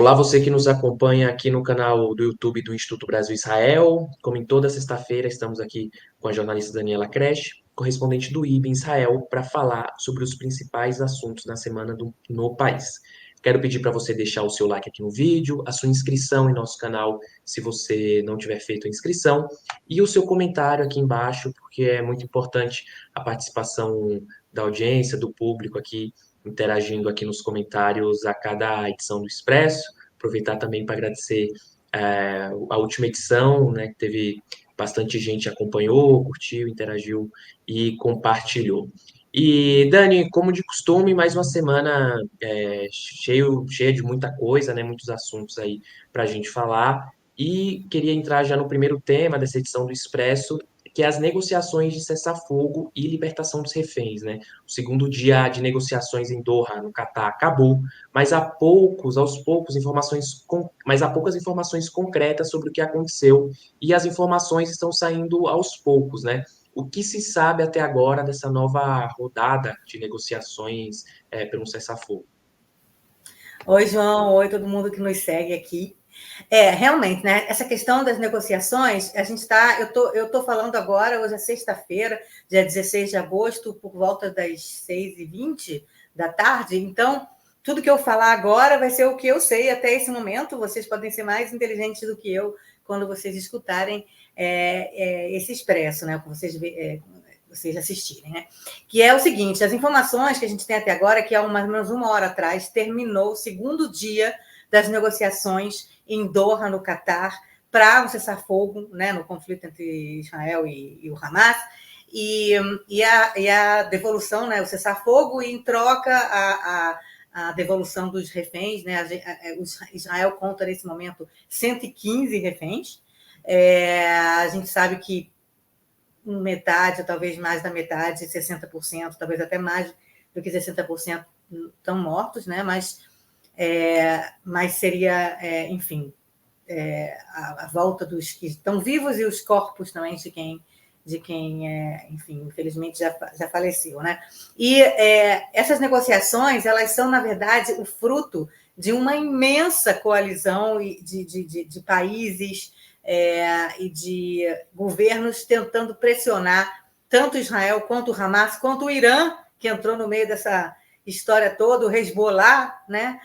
Olá, você que nos acompanha aqui no canal do YouTube do Instituto Brasil Israel. Como em toda sexta-feira, estamos aqui com a jornalista Daniela Kresh, correspondente do IB em Israel, para falar sobre os principais assuntos da semana no país. Quero pedir para você deixar o seu like aqui no vídeo, a sua inscrição em nosso canal, se você não tiver feito a inscrição, e o seu comentário aqui embaixo, porque é muito importante a participação da audiência, do público aqui interagindo aqui nos comentários a cada edição do Expresso. Aproveitar também para agradecer a última edição, né, que teve bastante gente acompanhou, curtiu, interagiu e compartilhou. E, Dani, como de costume, mais uma semana cheia de muita coisa, né, muitos assuntos aí para a gente falar. E queria entrar já no primeiro tema dessa edição do Expresso, que é as negociações de cessar-fogo e libertação dos reféns, né? O segundo dia de negociações em Doha, no Catar, acabou, mas há poucas informações concretas sobre o que aconteceu e as informações estão saindo aos poucos, né? O que se sabe até agora dessa nova rodada de negociações pelo cessar-fogo? Oi, João. Oi, todo mundo que nos segue aqui. Realmente, né? Essa questão das negociações, eu tô falando agora, hoje é sexta-feira, dia 16 de agosto, por volta das 6h20 da tarde. Então, tudo que eu falar agora vai ser o que eu sei até esse momento. Vocês podem ser mais inteligentes do que eu quando vocês escutarem esse expresso, né? Vocês assistirem, né? Que é o seguinte: as informações que a gente tem até agora, que há mais ou menos uma hora atrás, terminou o segundo dia das negociações em Doha, no Catar, para um cessar-fogo, né, no conflito entre Israel e o Hamas, e a devolução, né, o cessar-fogo, e em troca a devolução dos reféns, né? Israel conta nesse momento 115 reféns. A gente sabe que metade, talvez mais da metade, 60%, talvez até mais do que 60% estão mortos, né? Mas seria, enfim, a volta dos que estão vivos e os corpos também de quem enfim, infelizmente já faleceu, né? E essas negociações, elas são, na verdade, o fruto de uma imensa coalizão de países e de governos tentando pressionar tanto Israel quanto o Hamas, quanto o Irã, que entrou no meio dessa história toda, o Hezbollah, né?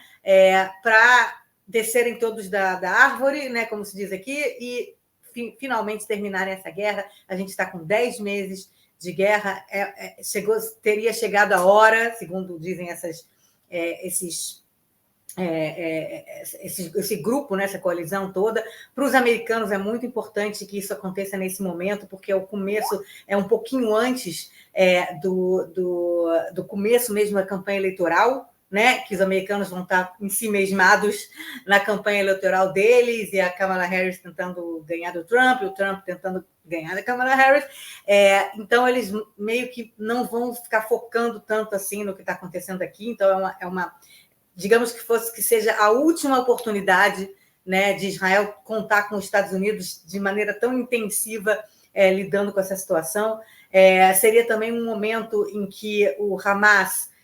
Para descerem todos da árvore, né, como se diz aqui, e finalmente terminarem essa guerra. A gente está com 10 meses de guerra, teria chegado a hora, segundo dizem esse grupo, né, essa coalizão toda. Para os americanos é muito importante que isso aconteça nesse momento, porque o começo é um pouquinho antes do começo mesmo da campanha eleitoral, né, que os americanos vão estar em si mesmados na campanha eleitoral deles, e a Kamala Harris tentando ganhar do Trump, e o Trump tentando ganhar da Kamala Harris. Então, eles meio que não vão ficar focando tanto assim no que está acontecendo aqui. Então, digamos que seja a última oportunidade, né, de Israel contar com os Estados Unidos de maneira tão intensiva, lidando com essa situação. Seria também um momento em que o Hamas,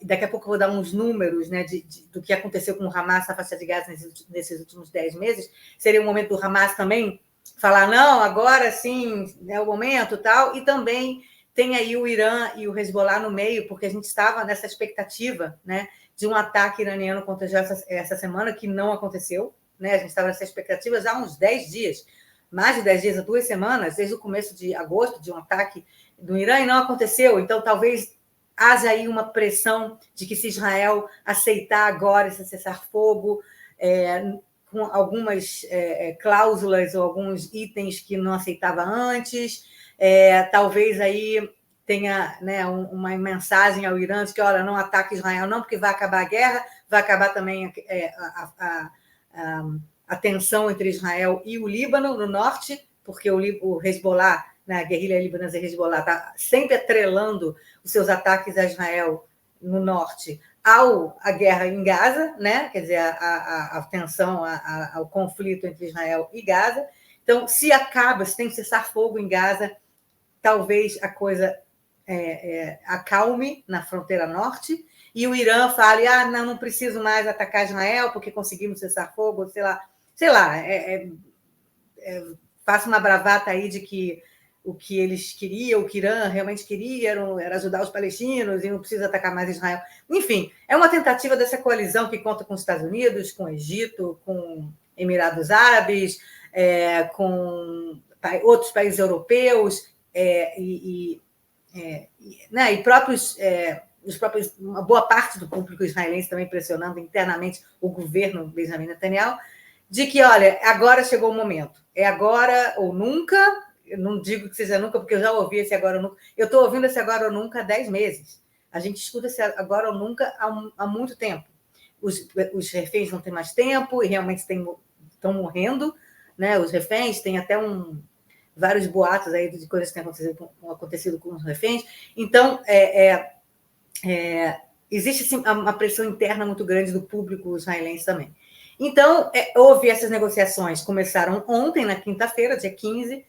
daqui a pouco eu vou dar uns números, né, do que aconteceu com o Hamas na faixa de Gaza nesses últimos 10 meses. Seria um momento do Hamas também falar, não, agora sim é o momento, tal. E também tem aí o Irã e o Hezbollah no meio, porque a gente estava nessa expectativa, né, de um ataque iraniano contra Israel essa semana, que não aconteceu, né? A gente estava nessa expectativa já há uns 10 dias, mais de 10 dias, há 2 semanas, desde o começo de agosto, de um ataque do Irã, e não aconteceu. Então, talvez haja aí uma pressão de que, se Israel aceitar agora esse cessar-fogo, com algumas cláusulas ou alguns itens que não aceitava antes, talvez aí tenha, né, uma mensagem ao Irã de que, olha, não ataque Israel não, porque vai acabar a guerra, vai acabar também a tensão entre Israel e o Líbano, no norte, porque o Hezbollah, né, a guerrilha libanesa Hezbollah, está sempre atrelando os seus ataques a Israel no norte à guerra em Gaza, né? Quer dizer, a tensão, ao conflito entre Israel e Gaza. Então, se tem cessar-fogo em Gaza, talvez a coisa acalme na fronteira norte, e o Irã fale, não preciso mais atacar Israel porque conseguimos cessar fogo, sei lá, faça uma bravata aí de que o que eles queriam, o que Irã realmente queria era ajudar os palestinos e não precisa atacar mais Israel. Enfim, é uma tentativa dessa coalizão que conta com os Estados Unidos, com o Egito, com Emirados Árabes, com outros países europeus né, e uma boa parte do público israelense também pressionando internamente o governo Benjamin Netanyahu, de que, olha, agora chegou o momento. É agora ou nunca. Eu não digo que seja nunca, porque eu já ouvi esse agora ou nunca. Eu estou ouvindo esse agora ou nunca há 10 meses. A gente escuta esse agora ou nunca há muito tempo. Os reféns não têm mais tempo e realmente estão morrendo. Né? Os reféns têm até vários boatos aí de coisas que têm acontecido com os reféns. Então, existe sim, uma pressão interna muito grande do público israelense também. Então, houve essas negociações, começaram ontem, na quinta-feira, dia 15,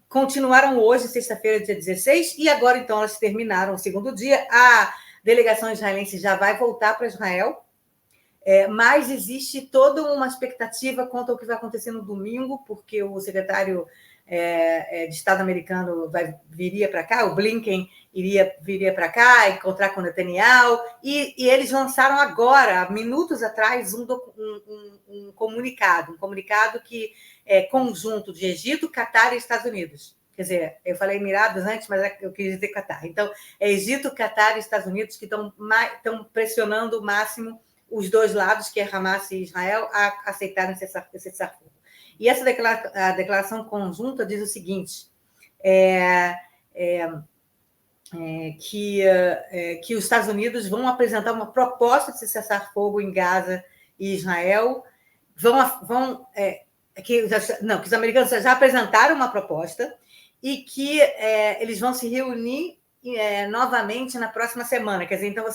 continuaram hoje, sexta-feira, dia 16, e agora, então, elas terminaram o segundo dia. A delegação israelense já vai voltar para Israel, mas existe toda uma expectativa quanto ao que vai acontecer no domingo, porque o secretário de Estado americano viria para cá, o Blinken viria para cá encontrar com o Netanyahu, e eles lançaram agora, minutos atrás, um comunicado que é conjunto de Egito, Catar e Estados Unidos. Quer dizer, eu falei Emirados antes, mas eu quis dizer Catar. Então, é Egito, Catar e Estados Unidos que estão pressionando o máximo os dois lados, que é Hamas e Israel, a aceitarem esse cessar-fogo. E essa declaração conjunta diz o seguinte, que os Estados Unidos vão apresentar uma proposta de cessar-fogo em Gaza e Israel, que os americanos já apresentaram uma proposta e que eles vão se reunir novamente na próxima semana. Quer dizer, então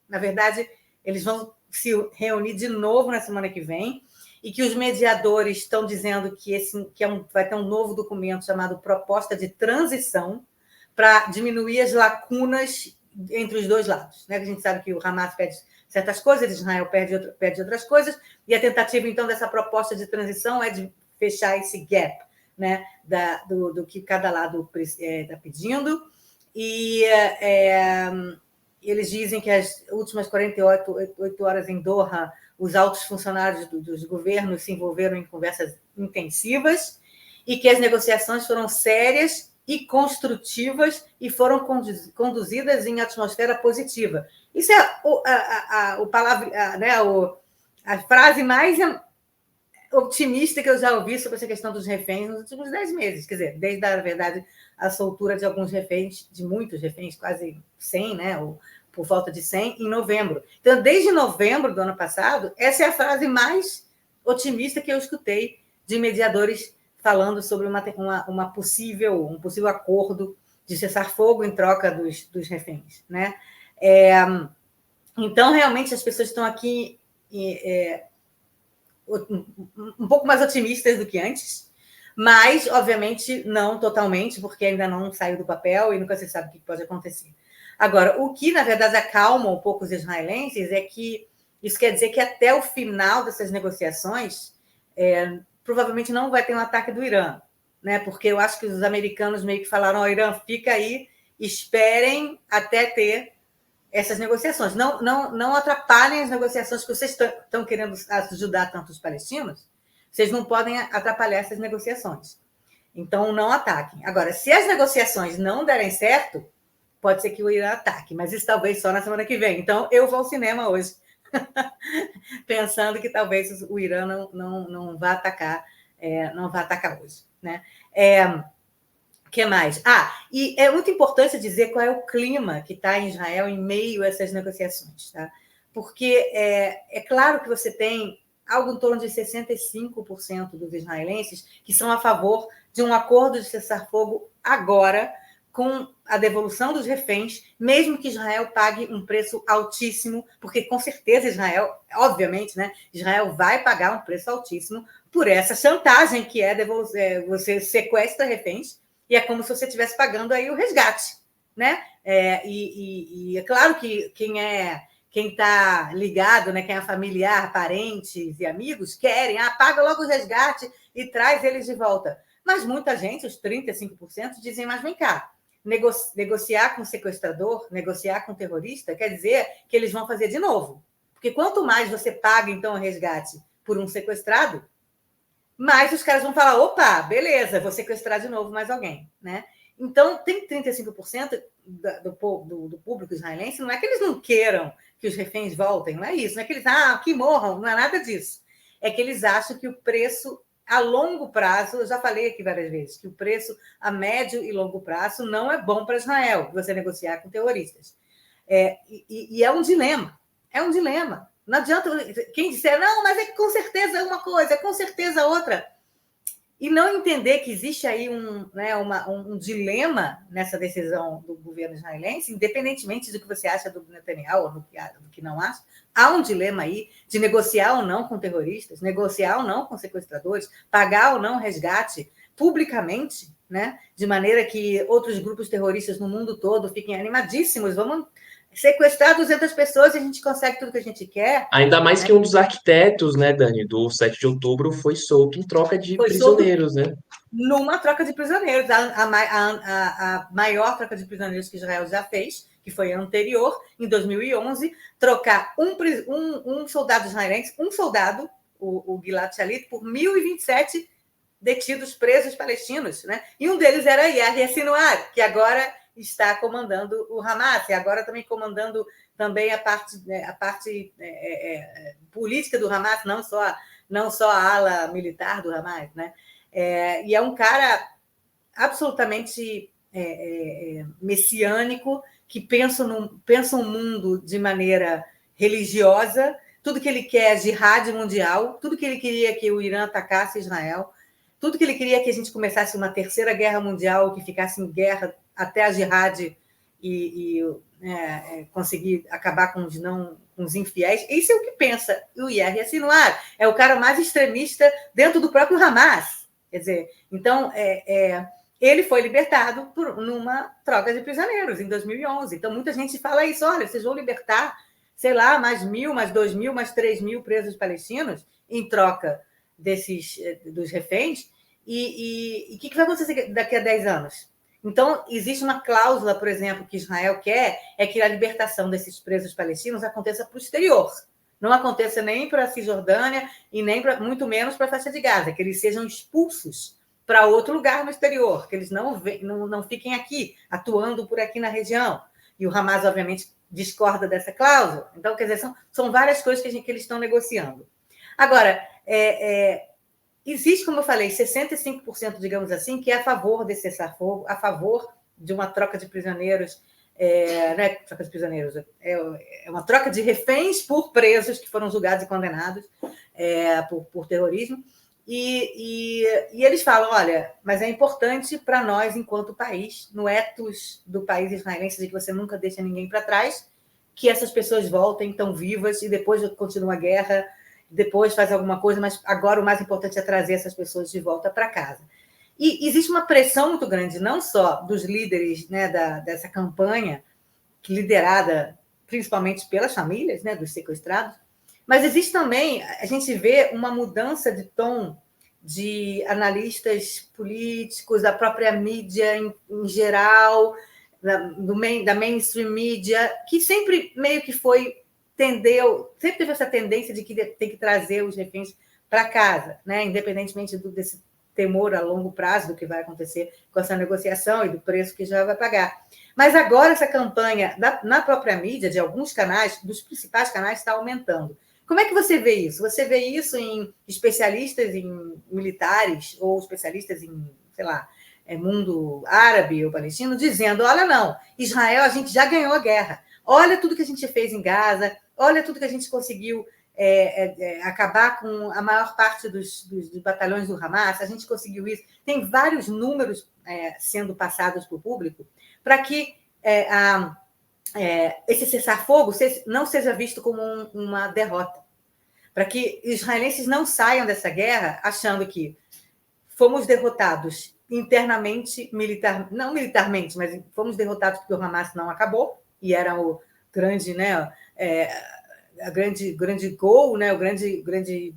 na verdade, eles vão se reunir de novo na semana que vem, e que os mediadores estão dizendo que vai ter um novo documento chamado Proposta de Transição para diminuir as lacunas entre os dois lados. Né? A gente sabe que o Hamas pede certas coisas, Israel pede outras coisas, e a tentativa, então, dessa proposta de transição é de fechar esse gap, né? do que cada lado está pedindo, e eles dizem que as últimas 48 horas em Doha, os altos funcionários dos governos se envolveram em conversas intensivas e que as negociações foram sérias e construtivas e foram conduzidas em atmosfera positiva. Isso é a frase mais otimista que eu já ouvi sobre essa questão dos reféns nos últimos 10 meses. Quer dizer, desde, na verdade, a soltura de alguns reféns, de muitos reféns, quase 100, né? Ou por volta de 100, em novembro. Então, desde novembro do ano passado, essa é a frase mais otimista que eu escutei de mediadores falando sobre um possível acordo de cessar-fogo em troca dos reféns. Né? Então, realmente, as pessoas estão aqui um pouco mais otimistas do que antes, mas, obviamente, não totalmente, porque ainda não saiu do papel e nunca se sabe o que pode acontecer. Agora, o que, na verdade, acalma um pouco os israelenses é que isso quer dizer que até o final dessas negociações provavelmente não vai ter um ataque do Irã, né? Porque eu acho que os americanos meio que falaram, Irã, fica aí, esperem até ter essas negociações. Não atrapalhem as negociações que vocês estão querendo ajudar tanto os palestinos, vocês não podem atrapalhar essas negociações. Então, não ataquem. Agora, se as negociações não derem certo, pode ser que o Irã ataque, mas isso talvez só na semana que vem. Então, eu vou ao cinema hoje, pensando que talvez o Irã não vá atacar, hoje. Né? O que mais? E é muito importante dizer qual é o clima que está em Israel em meio a essas negociações. Tá? Porque é claro que você tem algo em torno de 65% dos israelenses que são a favor de um acordo de cessar-fogo agora, com a devolução dos reféns, mesmo que Israel pague um preço altíssimo, porque com certeza Israel, obviamente, né, Israel vai pagar um preço altíssimo por essa chantagem que você sequestra reféns e é como se você estivesse pagando aí o resgate, né? E é claro que quem quem está ligado, né, quem é familiar, parentes e amigos, querem, paga logo o resgate e traz eles de volta. Mas muita gente, os 35%, dizem, mas vem cá, negociar com sequestrador, negociar com terrorista, quer dizer que eles vão fazer de novo. Porque quanto mais você paga, então, o resgate por um sequestrado, mais os caras vão falar, opa, beleza, vou sequestrar de novo mais alguém, né? Então, tem 35% do público israelense, não é que eles não queiram que os reféns voltem, não é isso, não é que eles, que morram, não é nada disso. É que eles acham que o preço a longo prazo, eu já falei aqui várias vezes, que o preço a médio e longo prazo não é bom para Israel, você negociar com terroristas. E é um dilema, é um dilema. Não adianta quem disser, não, mas é que com certeza é uma coisa, é com certeza outra. E não entender que existe aí um dilema nessa decisão do governo israelense, independentemente do que você acha do Netanyahu ou do que não acha, há um dilema aí de negociar ou não com terroristas, negociar ou não com sequestradores, pagar ou não resgate publicamente, né? De maneira que outros grupos terroristas no mundo todo fiquem animadíssimos, vamos sequestrar 200 pessoas e a gente consegue tudo que a gente quer. Ainda mais que um dos arquitetos, né, Dani, do 7 de outubro foi solto em troca de Foi solto prisioneiros, né? numa troca de prisioneiros. A maior troca de prisioneiros que Israel já fez, que foi a anterior, em 2011, trocar um soldado israelense, o Gilad Shalit, por 1.027 detidos presos palestinos, né? E um deles era Yahya Sinwar, que agora está comandando o Hamas, e agora também comandando também a parte política do Hamas, não só a ala militar do Hamas, né? E é um cara absolutamente messiânico, que pensa um mundo de maneira religiosa, tudo que ele quer é jihad mundial, tudo que ele queria que o Irã atacasse Israel, tudo que ele queria que a gente começasse uma terceira guerra mundial, que ficasse em guerra até a jihad e conseguir acabar com os infiéis. Isso é o que pensa o Yahya Sinwar. É o cara mais extremista dentro do próprio Hamas. Quer dizer, então, ele foi libertado numa troca de prisioneiros em 2011. Então, muita gente fala isso, olha, vocês vão libertar, sei lá, mais 1.000, mais 2.000, mais 3.000 presos palestinos em troca dos reféns, e o que vai acontecer daqui a 10 anos? Então, existe uma cláusula, por exemplo, que Israel quer, é que a libertação desses presos palestinos aconteça para o exterior. Não aconteça nem para a Cisjordânia e nem muito menos para a faixa de Gaza, que eles sejam expulsos para outro lugar no exterior, que eles não fiquem aqui, atuando por aqui na região. E o Hamas, obviamente, discorda dessa cláusula. Então, quer dizer, são várias coisas que eles estão negociando. Agora, existe, como eu falei, 65%, digamos assim, que é a favor desse cessar-fogo, a favor de uma troca de prisioneiros, não é troca de prisioneiros, é uma troca de reféns por presos que foram julgados e condenados por terrorismo. E eles falam, olha, mas é importante para nós, enquanto país, no ethos do país israelense, de que você nunca deixa ninguém para trás, que essas pessoas voltem, estão vivas, e depois continua a guerra, depois faz alguma coisa, mas agora o mais importante é trazer essas pessoas de volta para casa. E existe uma pressão muito grande, não só dos líderes, né, dessa campanha, liderada principalmente pelas famílias, né, dos sequestrados, mas existe também, a gente vê uma mudança de tom de analistas políticos, da própria mídia em geral, da mainstream mídia, que sempre meio que sempre teve essa tendência de que tem que trazer os reféns para casa, né? Independentemente desse temor a longo prazo do que vai acontecer com essa negociação e do preço que já vai pagar. Mas agora essa campanha na própria mídia, de alguns canais, dos principais canais, está aumentando. Como é que você vê isso? Você vê isso em especialistas em militares ou especialistas em, sei lá, mundo árabe ou palestino, dizendo, olha, não, Israel, a gente já ganhou a guerra. Olha tudo que a gente fez em Gaza, olha tudo que a gente conseguiu acabar com a maior parte dos batalhões do Hamas, a gente conseguiu isso. Tem vários números sendo passados para o público para que esse cessar-fogo não seja visto como uma derrota, para que os israelenses não saiam dessa guerra achando que fomos derrotados internamente, não militarmente, mas fomos derrotados porque o Hamas não acabou, e era o grande, né, a grande goal, né, o grande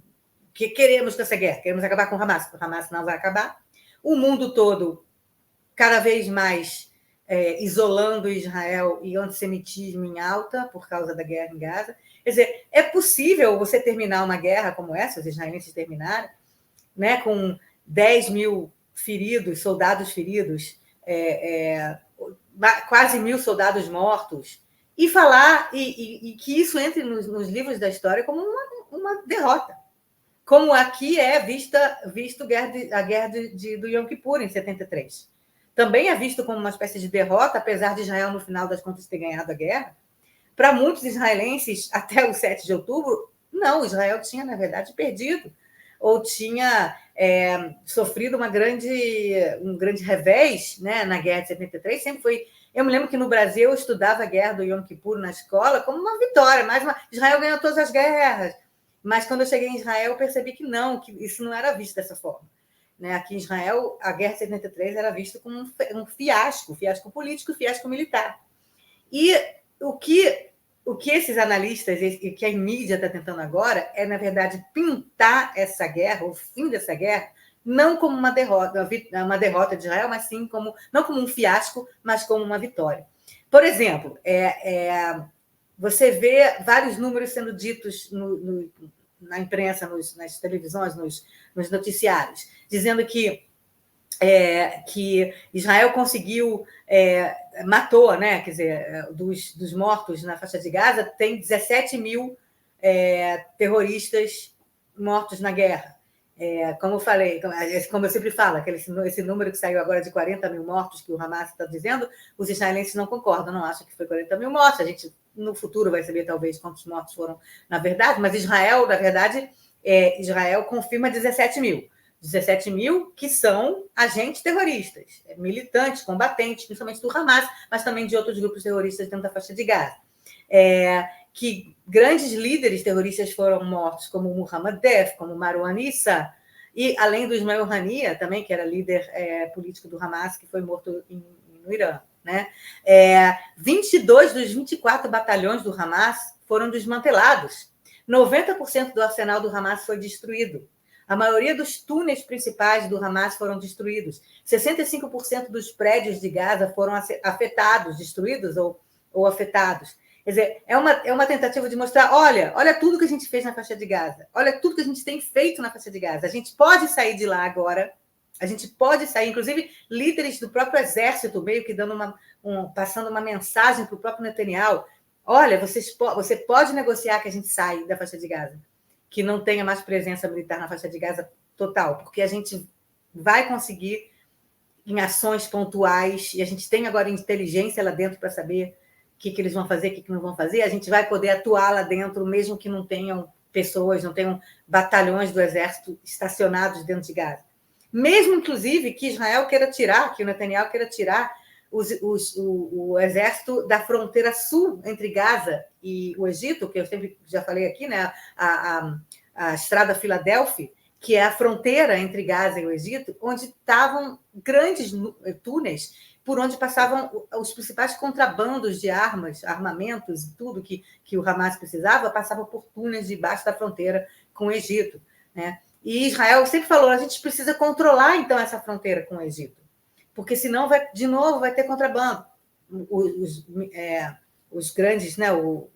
que queremos com essa guerra, queremos acabar com o Hamas não vai acabar. O mundo todo, cada vez mais isolando Israel e antissemitismo em alta por causa da guerra em Gaza. Quer dizer, é possível você terminar uma guerra como essa, os israelenses terminaram, né, com 10 mil feridos, soldados feridos, quase 1.000 soldados mortos, e falar e que isso entre nos livros da história como uma derrota. Como aqui é visto a guerra do Yom Kippur, em 73. Também é visto como uma espécie de derrota, apesar de Israel, no final das contas, ter ganhado a guerra. Para muitos israelenses, até o 7 de outubro, não, Israel tinha, na verdade, perdido, ou tinha sofrido um grande revés, né, na guerra de 73. Sempre foi. Eu me lembro que no Brasil eu estudava a guerra do Yom Kippur na escola como uma vitória, Israel ganhou todas as guerras. Mas quando eu cheguei em Israel, eu percebi que isso não era visto dessa forma. Né? Aqui em Israel, a guerra de 73 era vista como um fiasco político, fiasco militar. E o que esses analistas e que a mídia está tentando agora é, na verdade, pintar essa guerra, o fim dessa guerra, não como uma derrota de Israel, mas sim não como um fiasco, mas como uma vitória. Por exemplo, você vê vários números sendo ditos na imprensa, nas televisões, nos noticiários, dizendo que Israel conseguiu, matou, né? Quer dizer, dos mortos na faixa de Gaza, tem 17 mil terroristas mortos na guerra. Como eu falei, como eu sempre falo, esse número que saiu agora de 40 mil mortos que o Hamas está dizendo, os israelenses não concordam, não acham que foi 40 mil mortos. A gente, no futuro, vai saber, talvez, quantos mortos foram na verdade, mas Israel, na verdade, Israel confirma 17 mil. 17 mil que são agentes terroristas, militantes, combatentes, principalmente do Hamas, mas também de outros grupos terroristas dentro da faixa de Gaza. Que grandes líderes terroristas foram mortos, como Muhammad Deif, como Marwan Issa, e além do Ismail Haniyeh, também, que era líder político do Hamas, que foi morto no Irã. Né? 22 dos 24 batalhões do Hamas foram desmantelados. 90% do arsenal do Hamas foi destruído. A maioria dos túneis principais do Hamas foram destruídos. 65% dos prédios de Gaza foram afetados, destruídos ou afetados. Quer dizer, é uma tentativa de mostrar, olha tudo que a gente fez na faixa de Gaza, olha tudo que a gente tem feito na faixa de Gaza. A gente pode sair de lá agora, a gente pode sair, inclusive líderes do próprio exército, meio que passando uma mensagem para o próprio Netanyahu. Olha, você pode negociar que a gente saia da faixa de Gaza, que não tenha mais presença militar na faixa de Gaza total, porque a gente vai conseguir em ações pontuais, e a gente tem agora inteligência lá dentro para saber o que eles vão fazer, o que não vão fazer, a gente vai poder atuar lá dentro, mesmo que não tenham pessoas, não tenham batalhões do exército estacionados dentro de Gaza. Mesmo, inclusive, que Israel queira tirar, que o Netanyahu queira tirar o exército da fronteira sul entre Gaza e o Egito, que eu sempre já falei aqui, né? A estrada Filadélfia, que é a fronteira entre Gaza e o Egito, onde estavam grandes túneis por onde passavam os principais contrabandos de armas, armamentos e tudo que o Hamas precisava, passava por túneis debaixo da fronteira com o Egito. Né? E Israel sempre falou, a gente precisa controlar, então, essa fronteira com o Egito, porque senão, de novo, vai ter contrabando. Os grandes, né, o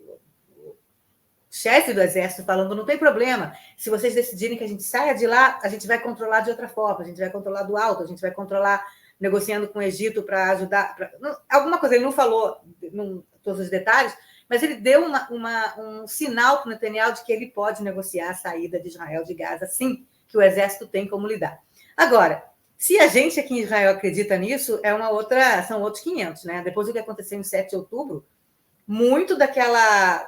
chefe do exército falando, não tem problema, se vocês decidirem que a gente saia de lá, a gente vai controlar de outra forma, a gente vai controlar do alto, a gente vai controlar negociando com o Egito para ajudar. Alguma coisa, ele não falou todos os detalhes, mas ele deu um sinal para o Netanyahu de que ele pode negociar a saída de Israel de Gaza, sim, que o exército tem como lidar. Agora, se a gente aqui em Israel acredita nisso, são outros 500, né? Depois do que aconteceu em 7 de outubro, muito daquela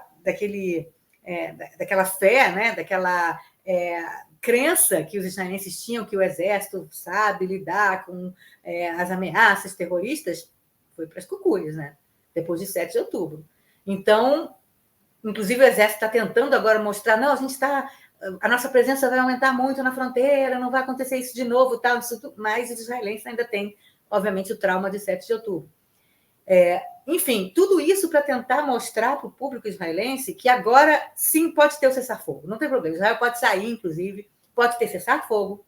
fé, né? Daquela crença que os israelenses tinham que o exército sabe lidar com as ameaças terroristas, foi para as cucuias, né? Depois de 7 de outubro. Então, inclusive o exército está tentando agora mostrar, não, a nossa presença vai aumentar muito na fronteira, não vai acontecer isso de novo, tal, mas os israelenses ainda têm, obviamente, o trauma de 7 de outubro. Enfim, tudo isso para tentar mostrar para o público israelense que agora sim pode ter o cessar-fogo. Não tem problema. Israel pode sair, inclusive, pode ter cessar-fogo,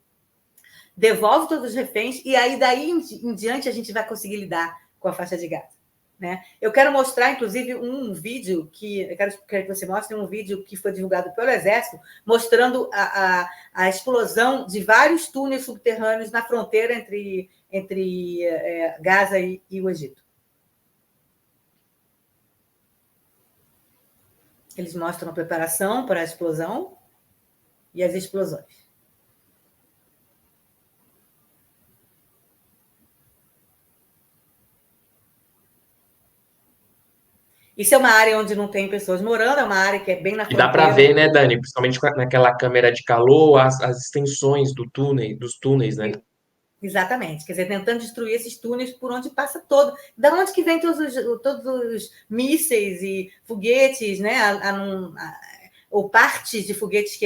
devolve todos os reféns, e aí daí em diante a gente vai conseguir lidar com a faixa de Gaza. Né? Eu quero mostrar, inclusive, um vídeo eu quero que você mostre um vídeo que foi divulgado pelo Exército, mostrando a explosão de vários túneis subterrâneos na fronteira entre Gaza e o Egito. Eles mostram a preparação para a explosão e as explosões. Isso é uma área onde não tem pessoas morando, é uma área que é bem na E dá para fronteira. ver, né, Dani, principalmente naquela câmera de calor, as extensões dos túneis, né? Exatamente, quer dizer, tentando destruir esses túneis por onde passa todo. Da onde que vem todos os mísseis e foguetes, né? Ou partes de foguetes que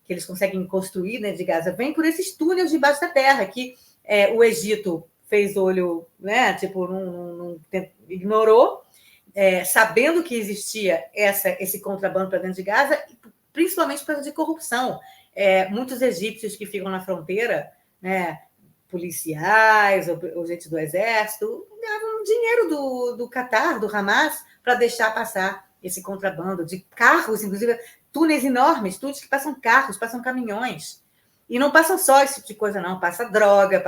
eles conseguem construir, né, de Gaza, vem por esses túneis debaixo da terra, que o Egito fez olho, né? Tipo, não ignorou, sabendo que existia esse contrabando para dentro de Gaza, principalmente por causa de corrupção. Muitos egípcios que ficam na fronteira, né, policiais ou gente do exército, ganhavam dinheiro do Catar, do Hamas, para deixar passar esse contrabando de carros, inclusive túneis enormes, túneis que passam carros, passam caminhões. E não passam só esse tipo de coisa, não. Passa droga,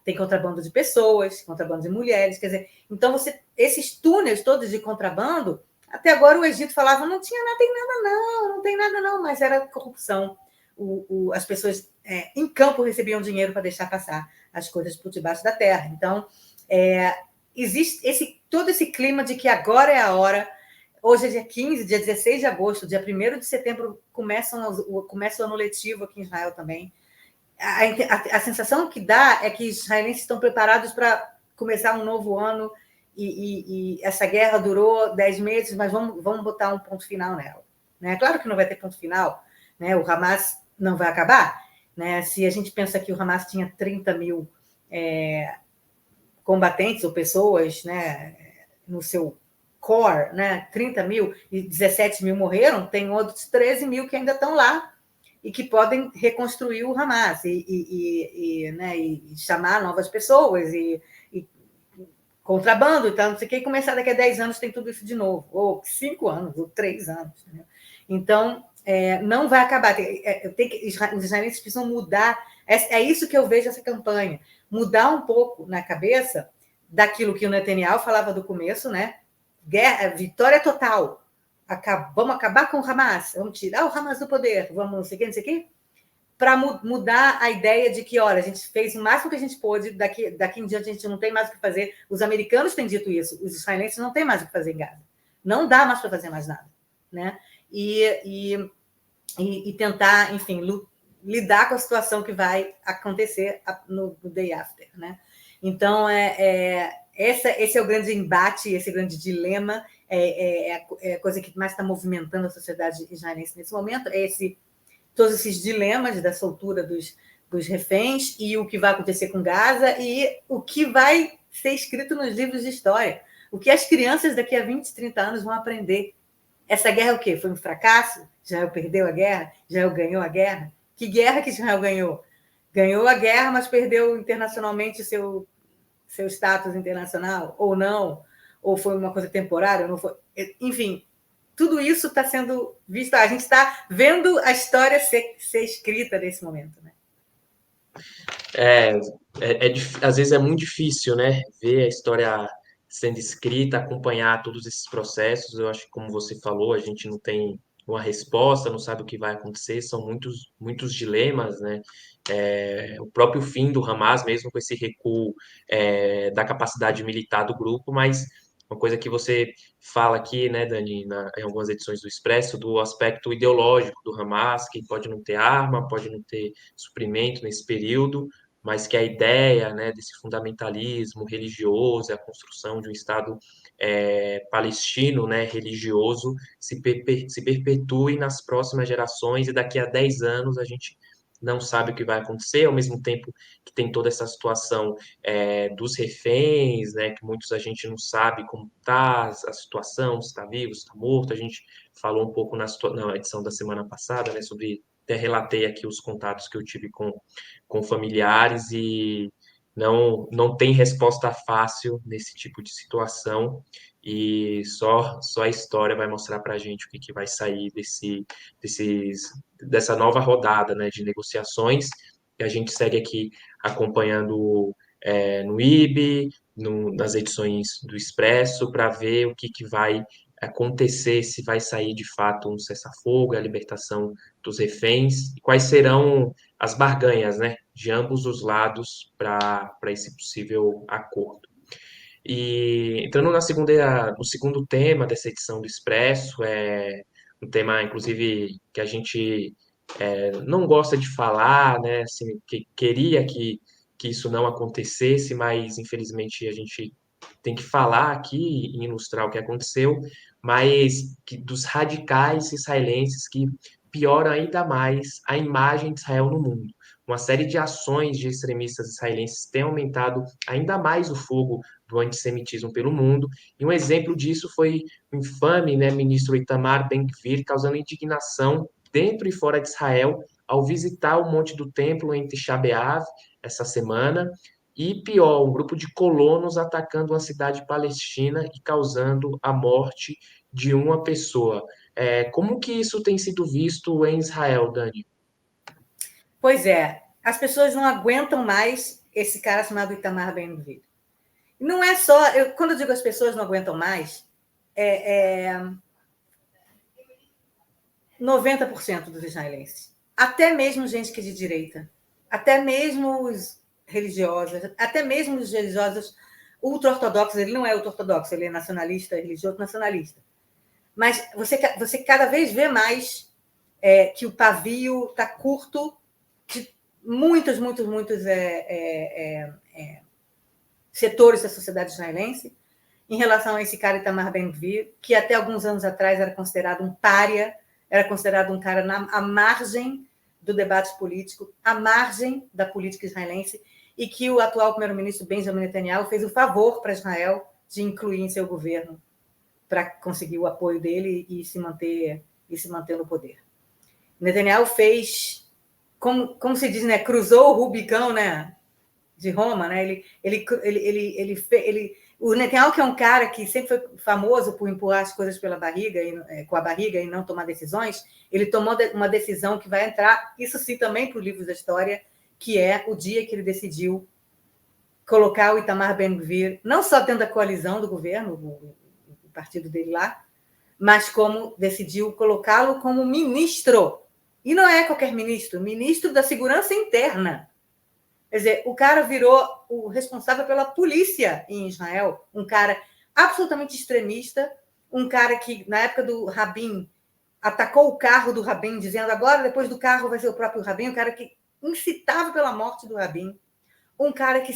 tem contrabando de pessoas, contrabando de mulheres. Quer dizer, então esses túneis todos de contrabando, até agora o Egito falava, não tinha nada, tem nada não, não tem nada não, mas era corrupção. As pessoas em campo recebiam dinheiro para deixar passar as coisas por debaixo da terra. Então, existe todo esse clima de que agora é a hora. Hoje é dia 15, dia 16 de agosto, dia 1º de setembro começa o ano letivo aqui em Israel também. A sensação que dá é que os israelenses estão preparados para começar um novo ano e essa guerra durou 10 meses, mas vamos botar um ponto final nela. Né? Claro que não vai ter ponto final, né? O Hamas não vai acabar. Né? Se a gente pensa que o Hamas tinha 30 mil combatentes ou pessoas, né, no seu core, né, 30 mil e 17 mil morreram, tem outros 13 mil que ainda estão lá e que podem reconstruir o Hamas né, e chamar novas pessoas e contrabando e tal, não sei o que, e começar daqui a 10 anos tem tudo isso de novo, ou 5 anos, ou 3 anos. Né? Então, não vai acabar. Os israelenses precisam mudar. É isso que eu vejo essa campanha. Mudar um pouco na cabeça daquilo que o Netanyahu falava do começo, né? Vitória total. Vamos acabar com o Hamas, vamos tirar o Hamas do poder, vamos não sei o que, para mudar a ideia de que, olha, a gente fez o máximo que a gente pôde, daqui em diante a gente não tem mais o que fazer. Os americanos têm dito isso, os israelenses não têm mais o que fazer em Gaza. Não dá mais para fazer mais nada. Né? E tentar, enfim, lidar com a situação que vai acontecer no day after. Né? Então, esse é o grande embate, esse grande dilema, a coisa que mais está movimentando a sociedade israelense nesse momento, todos esses dilemas da soltura dos reféns e o que vai acontecer com Gaza e o que vai ser escrito nos livros de história. O que as crianças daqui a 20, 30 anos vão aprender. Essa guerra é o quê? Foi um fracasso? Israel perdeu a guerra? Israel ganhou a guerra? Que guerra que Israel ganhou? Ganhou a guerra, mas perdeu internacionalmente seu status internacional? Ou não? Ou foi uma coisa temporária? Não foi? Enfim, tudo isso está sendo visto. A gente está vendo a história ser escrita nesse momento. Né? Às vezes é muito difícil, né? Ver a história sendo escrita, acompanhar todos esses processos. Eu acho que, como você falou, a gente não tem uma resposta, não sabe o que vai acontecer, são muitos, muitos dilemas, né? O próprio fim do Hamas, mesmo com esse recuo da capacidade militar do grupo, mas uma coisa que você fala aqui, né, Dani, em algumas edições do Expresso, do aspecto ideológico do Hamas, que pode não ter arma, pode não ter suprimento nesse período, mas que a ideia, né, desse fundamentalismo religioso, a construção de um Estado palestino, né, religioso, se perpetue nas próximas gerações e daqui a 10 anos a gente não sabe o que vai acontecer, ao mesmo tempo que tem toda essa situação dos reféns, né, que muitos a gente não sabe como está a situação, se está vivo, se está morto. A gente falou um pouco na edição da semana passada, né, sobre, até relatei aqui os contatos que eu tive com familiares e não tem resposta fácil nesse tipo de situação e só a história vai mostrar para a gente o que vai sair dessa nova rodada, né, de negociações. E a gente segue aqui acompanhando no IB, nas edições do Expresso, para ver o que vai acontecer, se vai sair de fato um cessar-fogo, a libertação dos reféns, e quais serão as barganhas, né, de ambos os lados para esse possível acordo. E entrando no segundo tema dessa edição do Expresso, um tema, inclusive, que a gente não gosta de falar, né? Assim, que queria que isso não acontecesse, mas infelizmente a gente tem que falar aqui e ilustrar o que aconteceu, mas dos radicais israelenses que pioram ainda mais a imagem de Israel no mundo. Uma série de ações de extremistas israelenses tem aumentado ainda mais o fogo do antissemitismo pelo mundo, e um exemplo disso foi o infame, né, ministro Itamar Ben-Gvir, causando indignação dentro e fora de Israel ao visitar o Monte do Templo em Tisha B'Av essa semana, e pior, um grupo de colonos atacando uma cidade palestina e causando a morte de uma pessoa. Como que isso tem sido visto em Israel, Dani? Pois é, as pessoas não aguentam mais esse cara chamado Itamar Ben-Gvir. Não é só... quando eu digo as pessoas não aguentam mais, 90% dos israelenses. Até mesmo gente que é de direita. Até mesmo os religiosos. Até mesmo os religiosos ultra-ortodoxos. Ele não é ultra-ortodoxo, ele é nacionalista, religioso nacionalista. Mas você cada vez vê mais que o pavio está curto de muitos setores da sociedade israelense em relação a esse cara Itamar Ben-Gvir, que até alguns anos atrás era considerado um pária, era considerado um cara à margem do debate político, à margem da política israelense, e que o atual primeiro-ministro Benjamin Netanyahu fez o favor para Israel de incluir em seu governo para conseguir o apoio dele e se manter no poder. Netanyahu fez, como se diz, né, cruzou o Rubicão, né, de Roma, né? O Netanyahu, que é um cara que sempre foi famoso por empurrar as coisas pela barriga com a barriga e não tomar decisões, ele tomou uma decisão que vai entrar, isso sim, também para o livro da história, que é o dia que ele decidiu colocar o Itamar Ben-Gvir não só dentro da coalizão do governo, o partido dele lá, mas como decidiu colocá-lo como ministro. E não é qualquer ministro, ministro da Segurança Interna. Quer dizer, o cara virou o responsável pela polícia em Israel, um cara absolutamente extremista, um cara que, na época do Rabin, atacou o carro do Rabin, dizendo agora, depois do carro, vai ser o próprio Rabin, um cara que incitava pela morte do Rabin, um cara que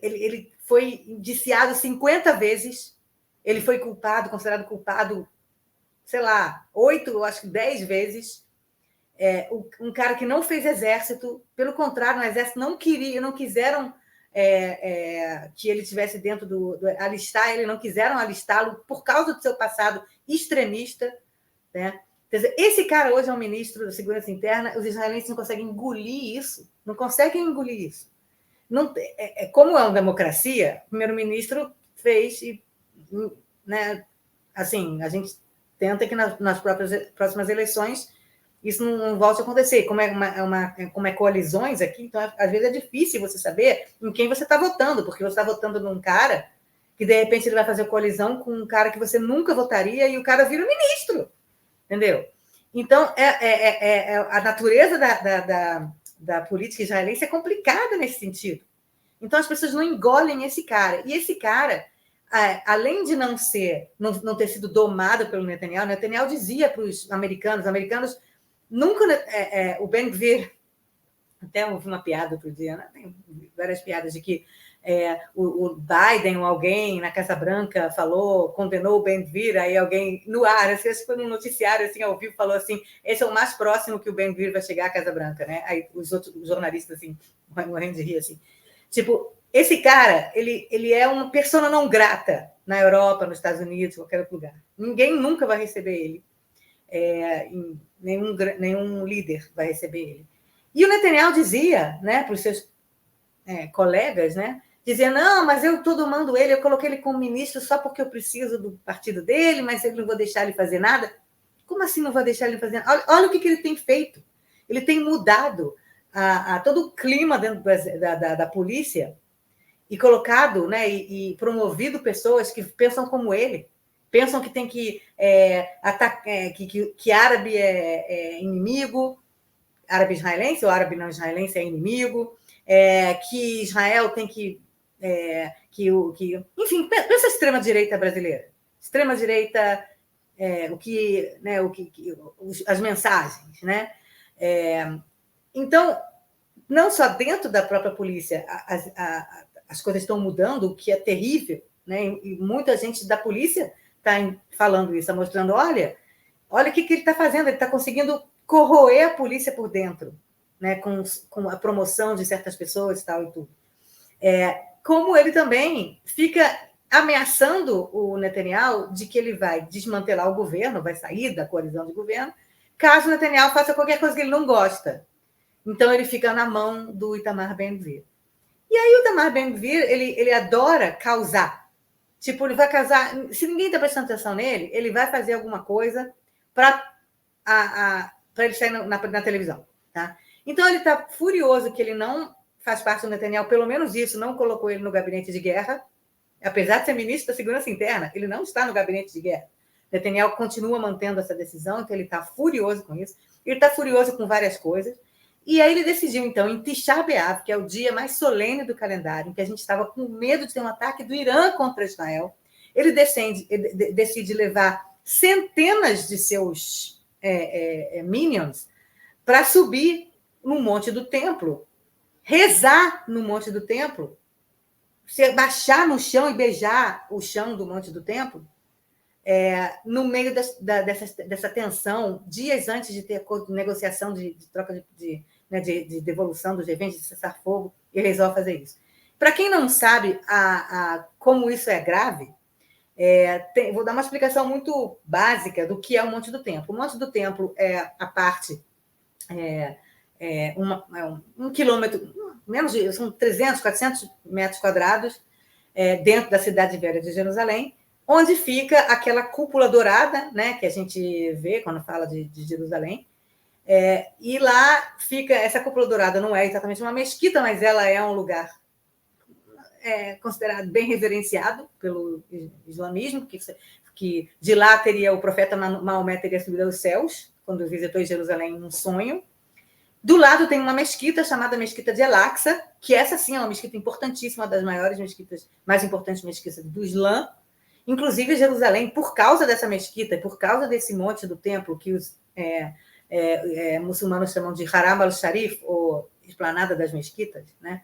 ele foi indiciado 50 vezes, ele foi considerado culpado, sei lá, 8, acho que 10 vezes, um cara que não fez exército, pelo contrário, no exército não quiseram que ele estivesse dentro do alistar, ele não quiseram alistá-lo por causa do seu passado extremista, né? Quer dizer, esse cara hoje é um ministro da Segurança Interna, os israelenses não conseguem engolir isso, não conseguem engolir isso. Não, como é uma democracia, o primeiro-ministro fez, né, assim, a gente tenta que nas próximas eleições isso não volte a acontecer. Como é coalizões aqui, então às vezes é difícil você saber em quem você está votando, porque você está votando num cara que de repente ele vai fazer coalizão com um cara que você nunca votaria e o cara vira ministro, entendeu? Então a natureza da política israelense é complicada nesse sentido. Então as pessoas não engolem esse cara. E esse cara, além de não ter sido domado pelo Netanyahu dizia para os americanos nunca... o Ben-Gvir, até houve uma piada outro dia, né? Tem várias piadas de que o Biden ou alguém na Casa Branca condenou o Ben-Gvir, aí alguém no ar, assim, acho que foi num noticiário assim, ao vivo, falou assim, esse é o mais próximo que o Ben-Gvir vai chegar à Casa Branca, né? Aí os jornalistas assim, morrendo de rir, assim. Tipo, esse cara, ele é uma persona não grata na Europa, nos Estados Unidos, qualquer outro lugar. Ninguém nunca vai receber ele. Nenhum líder vai receber ele. E o Netanyahu dizia, né, para os seus colegas, né, dizia, não, mas eu estou domando ele, eu coloquei ele como ministro só porque eu preciso do partido dele, mas eu não vou deixar ele fazer nada. Como assim não vou deixar ele fazer nada? Olha o que ele tem feito. Ele tem mudado todo o clima dentro da polícia e colocado, né, e promovido pessoas que pensam como ele, pensam que tem que atacar, que árabe é inimigo, árabe israelense ou árabe não israelense é inimigo, que Israel tem enfim, pensa a extrema-direita brasileira. Extrema-direita, as mensagens, né? Então, não só dentro da própria polícia, as coisas estão mudando, o que é terrível, né? E muita gente da polícia está falando isso, está mostrando, olha o que ele está fazendo, ele está conseguindo corroer a polícia por dentro, né? Com a promoção de certas pessoas tal e tudo. Como ele também fica ameaçando o Netanyahu de que ele vai desmantelar o governo, vai sair da coalizão de governo, caso o Netanyahu faça qualquer coisa que ele não gosta. Então, ele fica na mão do Itamar Ben-Gvir. E aí, o Itamar Ben-Gvir, ele adora causar. Tipo, ele vai causar... Se ninguém está prestando atenção nele, ele vai fazer alguma coisa para ele sair na televisão. Tá? Então, ele está furioso que ele não faz parte do Netanyahu, pelo menos isso, não colocou ele no gabinete de guerra. Apesar de ser ministro da Segurança Interna, ele não está no gabinete de guerra. Netanyahu continua mantendo essa decisão, então ele está furioso com isso. Ele está furioso com várias coisas. E aí ele decidiu, então, em Tisha B'Av, que é o dia mais solene do calendário, em que a gente estava com medo de ter um ataque do Irã contra Israel, ele decide levar centenas de seus minions para subir no Monte do Templo, rezar no Monte do Templo, você baixar no chão e beijar o chão do Monte do Templo, no meio dessa tensão, dias antes de ter negociação de troca de devolução dos reféns, de cessar fogo, e resolve fazer isso. Para quem não sabe como isso é grave, vou dar uma explicação muito básica do que é o Monte do Templo. O Monte do Templo é a parte... um quilômetro, são 300, 400 metros quadrados dentro da cidade velha de Jerusalém, onde fica aquela cúpula dourada, né, que a gente vê quando fala de Jerusalém. E lá fica, essa cúpula dourada não é exatamente uma mesquita, mas ela é um lugar considerado bem reverenciado pelo islamismo, que de lá teria o profeta Maomé teria subido aos céus, quando visitou Jerusalém em um sonho. Do lado tem uma mesquita chamada Mesquita de El-Aqsa, que essa sim é uma mesquita importantíssima, uma das maiores mesquitas, mais importantes mesquitas do Islã. Inclusive, Jerusalém, por causa dessa mesquita e por causa desse monte do templo que os muçulmanos chamam de Haram al-Sharif, ou Esplanada das Mesquitas, né?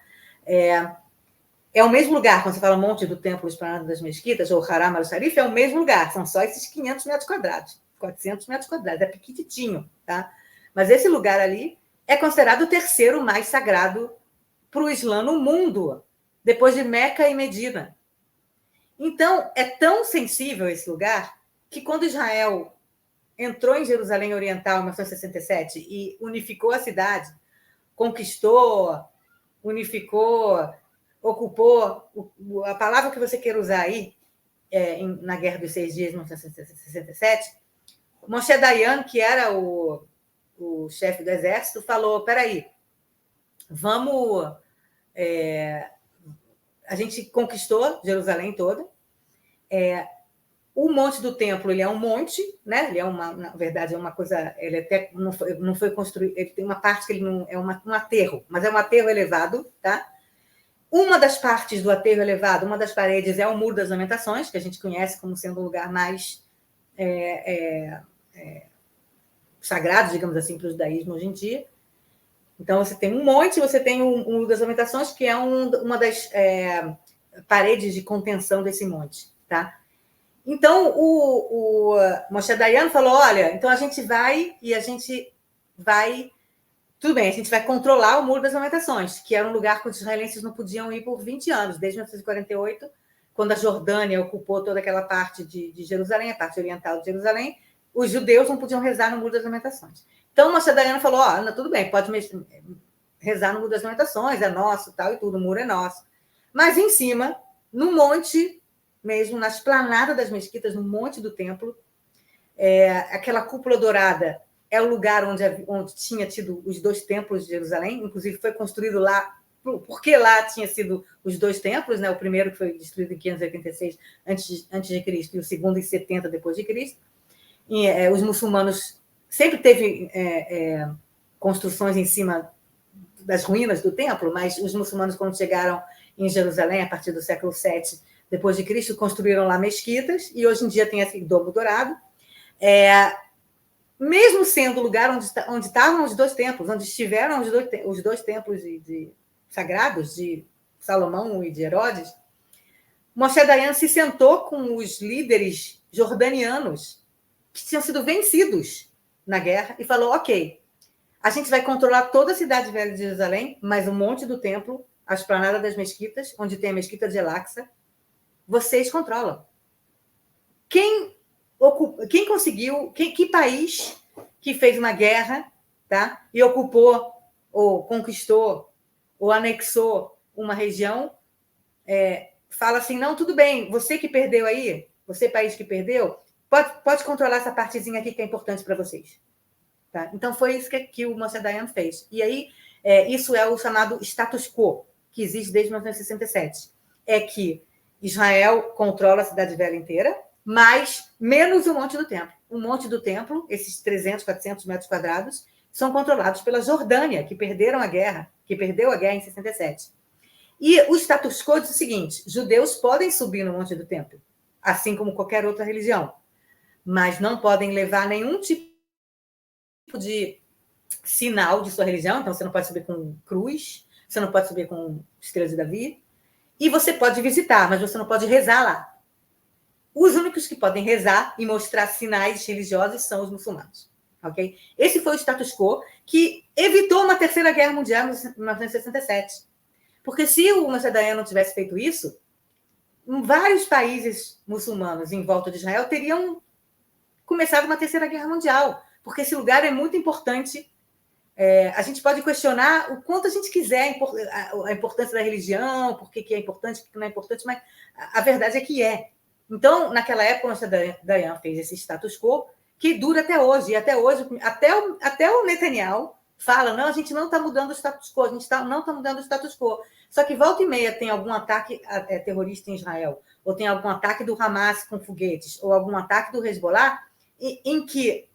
É o mesmo lugar, quando você fala monte do templo, Esplanada das Mesquitas, ou Haram al-Sharif, é o mesmo lugar, são só esses 500 metros quadrados, 400 metros quadrados, é pequititinho, tá? Mas esse lugar ali é considerado o terceiro mais sagrado para o Islã no mundo, depois de Meca e Medina. Então, é tão sensível esse lugar que quando Israel entrou em Jerusalém Oriental em 1967 e unificou a cidade, conquistou, unificou, ocupou, a palavra que você queira usar aí, na Guerra dos 6 Dias de 1967, Moshe Dayan, que era o chefe do exército, falou, peraí, vamos... a gente conquistou Jerusalém toda, o Monte do Templo, ele é um monte, né? Ele na verdade, é uma coisa, ele até não foi construído, ele tem uma parte que ele não é um aterro, mas é um aterro elevado, tá? Uma das partes do aterro elevado, uma das paredes é o Muro das Lamentações, que a gente conhece como sendo um lugar mais sagrado, digamos assim, para o judaísmo hoje em dia. Então, você tem um monte, você tem um Muro das Lamentações, que é uma das paredes de contenção desse monte, tá? Então, o Moshe Dayan falou, olha, então a gente vai tudo bem, a gente vai controlar o Muro das Lamentações, que era um lugar que os israelenses não podiam ir por 20 anos, desde 1948, quando a Jordânia ocupou toda aquela parte de Jerusalém, a parte oriental de Jerusalém, os judeus não podiam rezar no Muro das Lamentações. Então, o Moshe Dayan falou, tudo bem, pode rezar no Muro das Lamentações, é nosso, tal e tudo, o muro é nosso. Mas em cima, no monte, mesmo na esplanada das mesquitas, no monte do templo, aquela cúpula dourada é o lugar onde tinha tido os 2 templos de Jerusalém, inclusive foi construído lá, porque lá tinha sido os 2 templos, né? O primeiro que foi destruído em 586 antes de Cristo e o segundo em 70 depois de Cristo. E, os muçulmanos sempre teve construções em cima das ruínas do templo, mas os muçulmanos, quando chegaram em Jerusalém, a partir do século VII depois de Cristo, construíram lá mesquitas, e hoje em dia tem esse domo dourado. Mesmo sendo o lugar onde estavam os 2 templos, onde estiveram os dois templos sagrados de Salomão e de Herodes, Moshe Dayan se sentou com os líderes jordanianos que tinham sido vencidos na guerra e falou, ok, a gente vai controlar toda a cidade velha de Jerusalém, mas o monte do templo, a esplanada das mesquitas, onde tem a mesquita de El-Aqsa, vocês controlam. Quem conseguiu, que país que fez uma guerra, tá? E ocupou, ou conquistou, ou anexou uma região, fala assim, não, tudo bem, você que perdeu aí, você país que perdeu, pode controlar essa partezinha aqui que é importante para vocês. Tá? Então, foi isso que o Moshe Dayan fez. E aí, isso é o chamado status quo, que existe desde 1967. É que Israel controla a cidade velha inteira, mas menos o Monte do Templo. O Monte do Templo, esses 300, 400 metros quadrados, são controlados pela Jordânia, que perdeu a guerra em 67. E o status quo diz o seguinte, judeus podem subir no Monte do Templo, assim como qualquer outra religião, mas não podem levar nenhum tipo de sinal de sua religião, então você não pode subir com cruz, você não pode subir com estrela de Davi, e você pode visitar, mas você não pode rezar lá. Os únicos que podem rezar e mostrar sinais religiosos são os muçulmanos. Okay? Esse foi o status quo que evitou uma terceira guerra mundial em 1967. Porque se o Moshe Dayan não tivesse feito isso, vários países muçulmanos em volta de Israel teriam começado uma terceira guerra mundial, porque esse lugar é muito importante. A gente pode questionar o quanto a gente quiser a importância da religião, por que é importante, por que não é importante, mas a verdade é que é. Então, naquela época, o Moshe Dayan fez esse status quo que dura até hoje. E até hoje, até o Netanyahu fala, não, a gente não está mudando o status quo, a gente não está mudando o status quo. Só que volta e meia tem algum ataque terrorista em Israel, ou tem algum ataque do Hamas com foguetes, ou algum ataque do Hezbollah, em que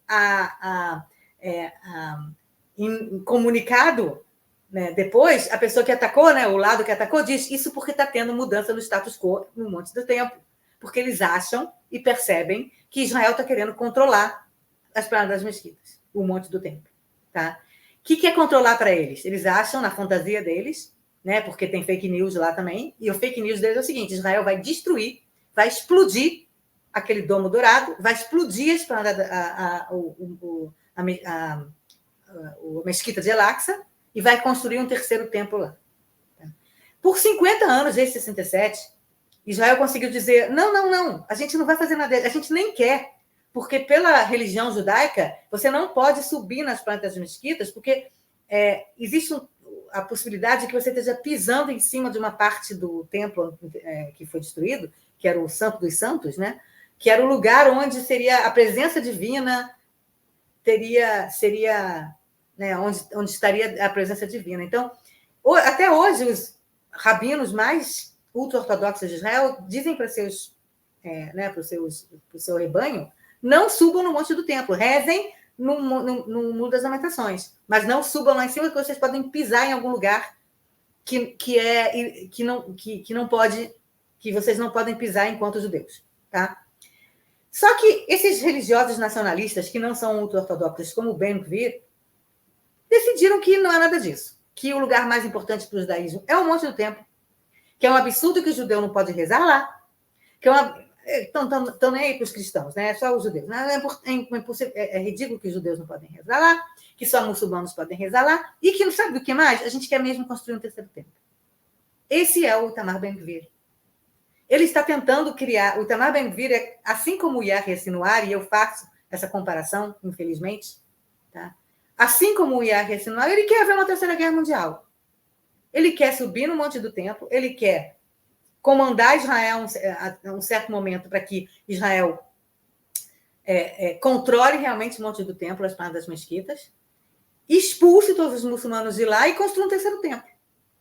em comunicado, né, depois, a pessoa que atacou, né, o lado que atacou, diz isso porque está tendo mudança no status quo no Monte do Templo, porque eles acham e percebem que Israel está querendo controlar as planadas das mesquitas, o Monte do Templo. Tá? O que é controlar para eles? Eles acham, na fantasia deles, né, porque tem fake news lá também, e o fake news deles é o seguinte, Israel vai destruir, vai explodir aquele domo dourado, vai explodir a mesquita de El-Aqsa e vai construir um terceiro templo lá. Por 50 anos, desde 67, Israel conseguiu dizer, não, a gente não vai fazer nada, a gente nem quer, porque pela religião judaica, você não pode subir nas plantas das mesquitas, porque existe a possibilidade de que você esteja pisando em cima de uma parte do templo que foi destruído, que era o Santo dos Santos, né? Que era o lugar onde seria a presença divina, seria né, onde estaria a presença divina. Então, até hoje, os rabinos mais ultra-ortodoxos de Israel dizem para o seu rebanho, não subam no Monte do Templo, rezem no Muro das Lamentações, mas não subam lá em cima, que vocês podem pisar em algum lugar que vocês não podem pisar enquanto judeus. Tá? Só que esses religiosos nacionalistas, que não são ultra-ortodoxos, como o Ben-Gvir, decidiram que não é nada disso, que o lugar mais importante para o judaísmo é o Monte do Templo, que é um absurdo que o judeu não pode rezar lá, que é uma... Estão nem aí para os cristãos, né? Só os judeus. É ridículo que os judeus não podem rezar lá, que só muçulmanos podem rezar lá, e que não sabe do que mais? A gente quer mesmo construir um terceiro templo. Esse é o Itamar Ben-Gvir. Ele está tentando criar... O Itamar Ben-Gvir, assim como o Yahya Sinwar, e eu faço essa comparação, infelizmente, tá? Assim como o Yahya Sinwar, ele quer ver uma terceira guerra mundial. Ele quer subir no Monte do Templo, ele quer comandar Israel a um certo momento para que Israel controle realmente o Monte do Templo, as paradas das mesquitas, expulse todos os muçulmanos de lá e construa um terceiro templo.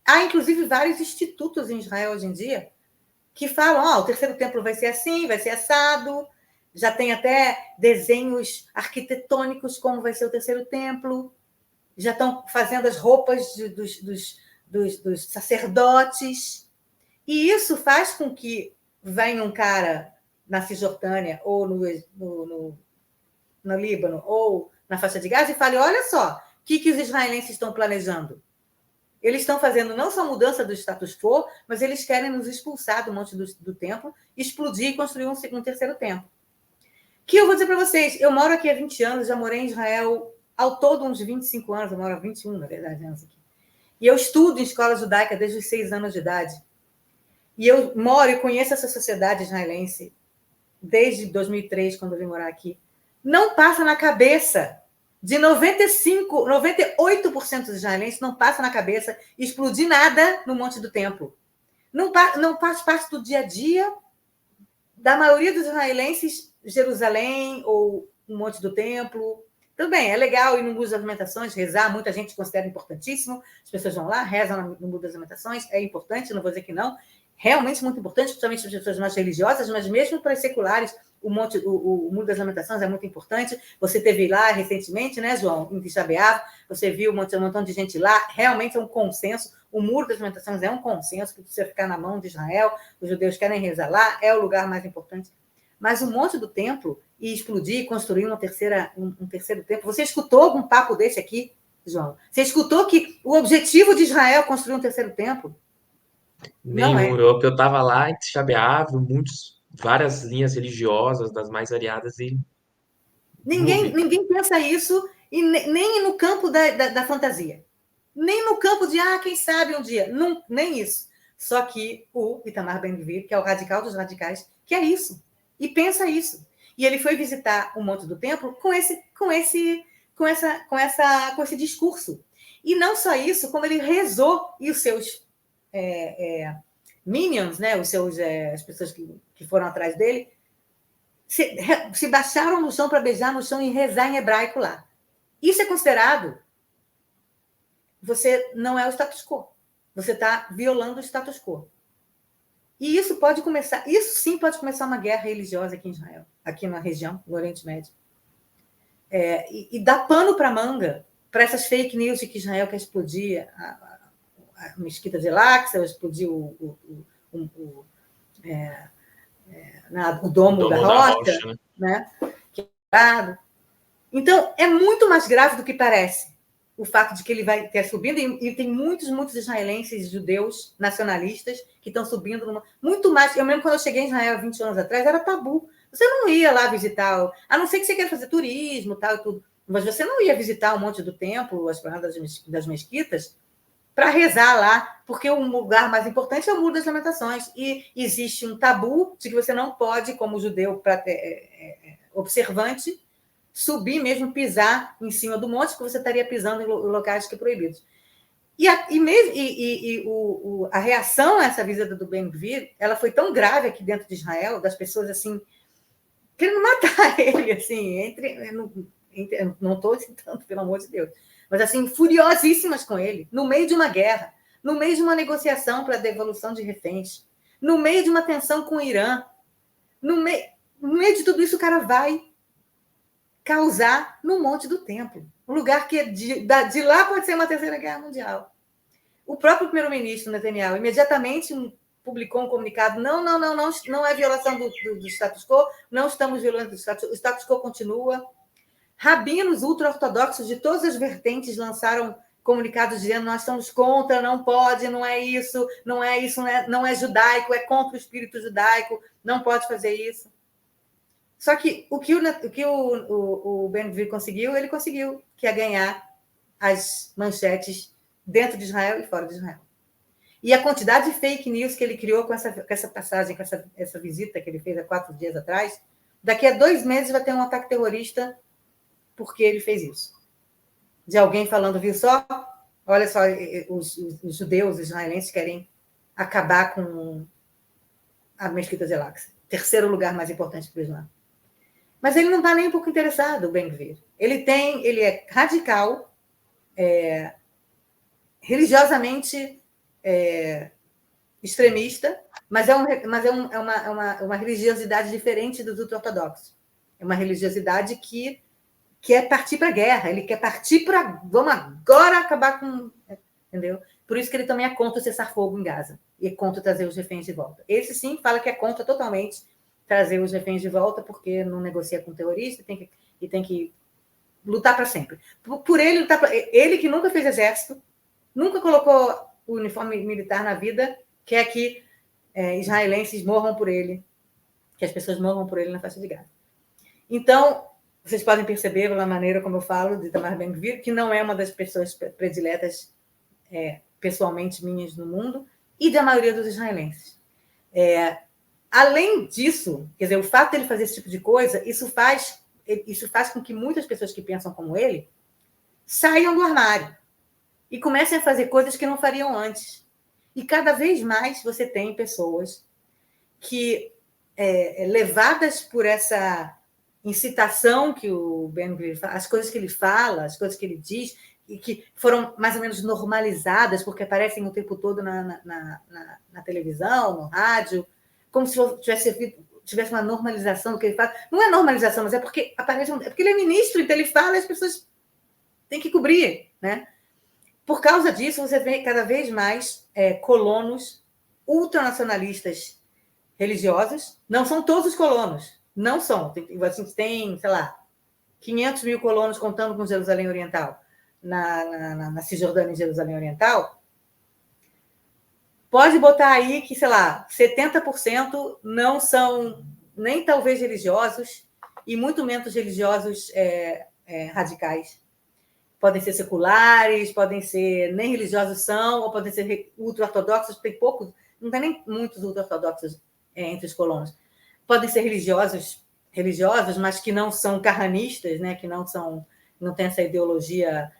Há, inclusive, vários institutos em Israel hoje em dia que falam, o terceiro templo vai ser assim, vai ser assado, já tem até desenhos arquitetônicos como vai ser o terceiro templo, já estão fazendo as roupas dos sacerdotes. E isso faz com que venha um cara na Cisjordânia ou no Líbano ou na faixa de Gaza e fale, olha só, o que os israelenses estão planejando? Eles estão fazendo não só mudança do status quo, mas eles querem nos expulsar do Monte do Templo, explodir e construir um terceiro templo. Que eu vou dizer para vocês, eu moro aqui há 20 anos, já morei em Israel ao todo uns 25 anos, eu moro há 21, na verdade, anos aqui. E eu estudo em escola judaica desde os 6 anos de idade. E eu moro e conheço essa sociedade israelense desde 2003, quando eu vim morar aqui. Não passa na cabeça de 98% dos israelenses, não passa na cabeça explodir nada no Monte do Templo. Não faz parte do dia a dia da maioria dos israelenses, Jerusalém ou o Monte do Templo. Também é legal ir no Muro das Lamentações, rezar, muita gente considera importantíssimo, as pessoas vão lá, rezam no Muro das Lamentações, é importante, não vou dizer que não, realmente muito importante, principalmente para as pessoas mais religiosas, mas mesmo para os seculares, o Muro das Lamentações é muito importante. Você teve lá recentemente, né, João, em Tisha B'Av, você viu um montão de gente lá, realmente é um consenso, o Muro das Lamentações é um consenso que precisa ficar na mão de Israel, os judeus querem rezar lá, é o lugar mais importante. Mas o Monte do Templo, e explodir, construir um terceiro templo, você escutou algum papo desse aqui, João? Você escutou que o objetivo de Israel é construir um terceiro templo? Não Nenhum. é. Eu estava lá em Tisha B'Av, várias linhas religiosas, das mais variadas, e não vi. Ninguém pensa isso, e nem no campo da fantasia. Nem no campo de, quem sabe um dia. Não, nem isso. Só que o Itamar Ben-Gvir, que é o radical dos radicais, quer isso. E pensa isso. E ele foi visitar o Monte do Templo com esse discurso. E não só isso, como ele rezou, e os seus minions, né, as pessoas que foram atrás dele, se baixaram no chão para beijar no chão e rezar em hebraico lá. Isso é considerado... Você não é o status quo. Você está violando o status quo. E isso sim pode começar uma guerra religiosa aqui em Israel, aqui na região, no Oriente Médio. E dá pano para manga para essas fake news de que Israel quer explodir a mesquita de El-Aqsa, explodir o domo da Rocha, né? Então, é muito mais grave do que parece o fato de que ele vai ter subindo, e tem muitos israelenses, judeus, nacionalistas, que estão subindo muito mais. Eu lembro quando eu cheguei em Israel 20 anos atrás, era tabu. Você não ia lá visitar, a não ser que você queira fazer turismo, tal e tudo, mas você não ia visitar o Monte do Templo, as paradas das mesquitas, para rezar lá, porque o lugar mais importante é o Muro das Lamentações, e existe um tabu de que você não pode, como judeu observante, subir mesmo, pisar em cima do monte, porque você estaria pisando em locais que proibidos. E a reação a essa visita do Ben-Gvir, ela foi tão grave aqui dentro de Israel, das pessoas assim querendo matar ele, assim, não estou citando, pelo amor de Deus, mas assim, furiosíssimas com ele, no meio de uma guerra, no meio de uma negociação para a devolução de reféns, no meio de uma tensão com o Irã, no meio de tudo isso, o cara vai causar no Monte do Templo, um lugar que de lá pode ser uma terceira guerra mundial. O próprio primeiro-ministro Netanyahu imediatamente publicou um comunicado: não é violação do status quo, não estamos violando o status quo continua. Rabinos ultra-ortodoxos de todas as vertentes lançaram comunicados dizendo nós estamos contra, não pode, não é isso, não é judaico, é contra o espírito judaico, não pode fazer isso. Só que o que o Ben-Gvir conseguiu, ele conseguiu, que é ganhar as manchetes dentro de Israel e fora de Israel. E a quantidade de fake news que ele criou com essa passagem, com essa visita que ele fez há 4 dias atrás, daqui a 2 meses vai ter um ataque terrorista porque ele fez isso. De alguém falando, viu só? Olha só, os judeus, os israelenses querem acabar com a Mesquita de Al-Aqsa. 3º lugar mais importante para o Islã. Mas ele não está nem um pouco interessado, o Ben-Gvir. Ele é radical, religiosamente extremista, mas é uma religiosidade diferente dos ultra-ortodoxos. É uma religiosidade que quer partir para a guerra, ele quer partir para... Vamos agora acabar com... Entendeu? Por isso que ele também é contra o cessar-fogo em Gaza e é contra trazer os reféns de volta. Esse sim fala que é contra totalmente trazer os reféns de volta porque não negocia com terrorista e tem que lutar para sempre. Por ele, ele que nunca fez exército, nunca colocou o uniforme militar na vida, quer que israelenses morram por ele, que as pessoas morram por ele na faixa de Gaza. Então, vocês podem perceber pela maneira como eu falo de Itamar Ben-Gvir, que não é uma das pessoas prediletas pessoalmente minhas no mundo e da maioria dos israelenses. Além disso, quer dizer, o fato de ele fazer esse tipo de coisa, isso faz com que muitas pessoas que pensam como ele saiam do armário e comecem a fazer coisas que não fariam antes. E cada vez mais você tem pessoas que, levadas por essa incitação que o Ben-Gvir faz, as coisas que ele fala, as coisas que ele diz, e que foram mais ou menos normalizadas, porque aparecem o tempo todo na televisão, no rádio, como se tivesse uma normalização do que ele fala. Não é normalização, mas é porque ele é ministro, então ele fala e as pessoas têm que cobrir, né? Por causa disso, você vê cada vez mais colonos ultranacionalistas religiosos. Não são todos os colonos, não são. A gente tem, sei lá, 500 mil colonos contando com Jerusalém Oriental, na Cisjordânia e Jerusalém Oriental. Pode botar aí que, sei lá, 70% não são nem talvez religiosos e muito menos religiosos radicais. Podem ser seculares, podem ser nem religiosos são, ou podem ser ultra-ortodoxos, tem poucos, não tem nem muitos ultra-ortodoxos entre os colonos. Podem ser religiosos, mas que não são carranistas, né? Que não têm essa ideologia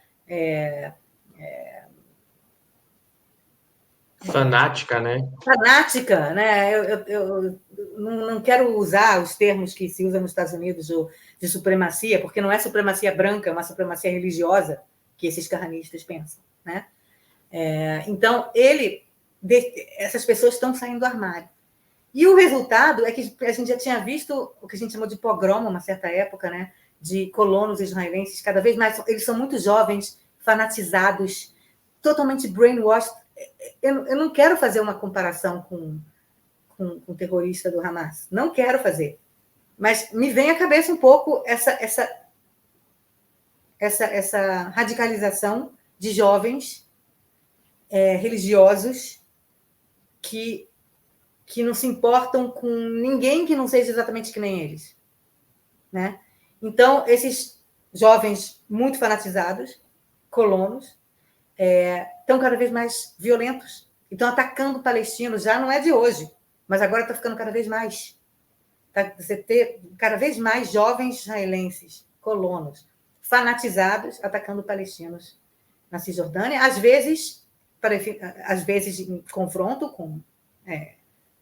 fanática, né? Fanática, né? Eu não quero usar os termos que se usam nos Estados Unidos de supremacia, porque não é supremacia branca, é uma supremacia religiosa que esses carranistas pensam, né? Então, essas pessoas estão saindo do armário. E o resultado é que a gente já tinha visto o que a gente chamou de pogrom, uma certa época, né? De colonos israelenses, cada vez mais, eles são muito jovens, fanatizados, totalmente brainwashed. Eu não quero fazer uma comparação com o terrorista do Hamas. Não quero fazer. Mas me vem à cabeça um pouco essa radicalização de jovens religiosos que não se importam com ninguém que não seja exatamente que nem eles, né? Então, esses jovens muito fanatizados, colonos, estão cada vez mais violentos. Estão atacando palestinos, já não é de hoje, mas agora está ficando cada vez mais. Você ter cada vez mais jovens israelenses, colonos, fanatizados, atacando palestinos na Cisjordânia, às vezes em confronto com,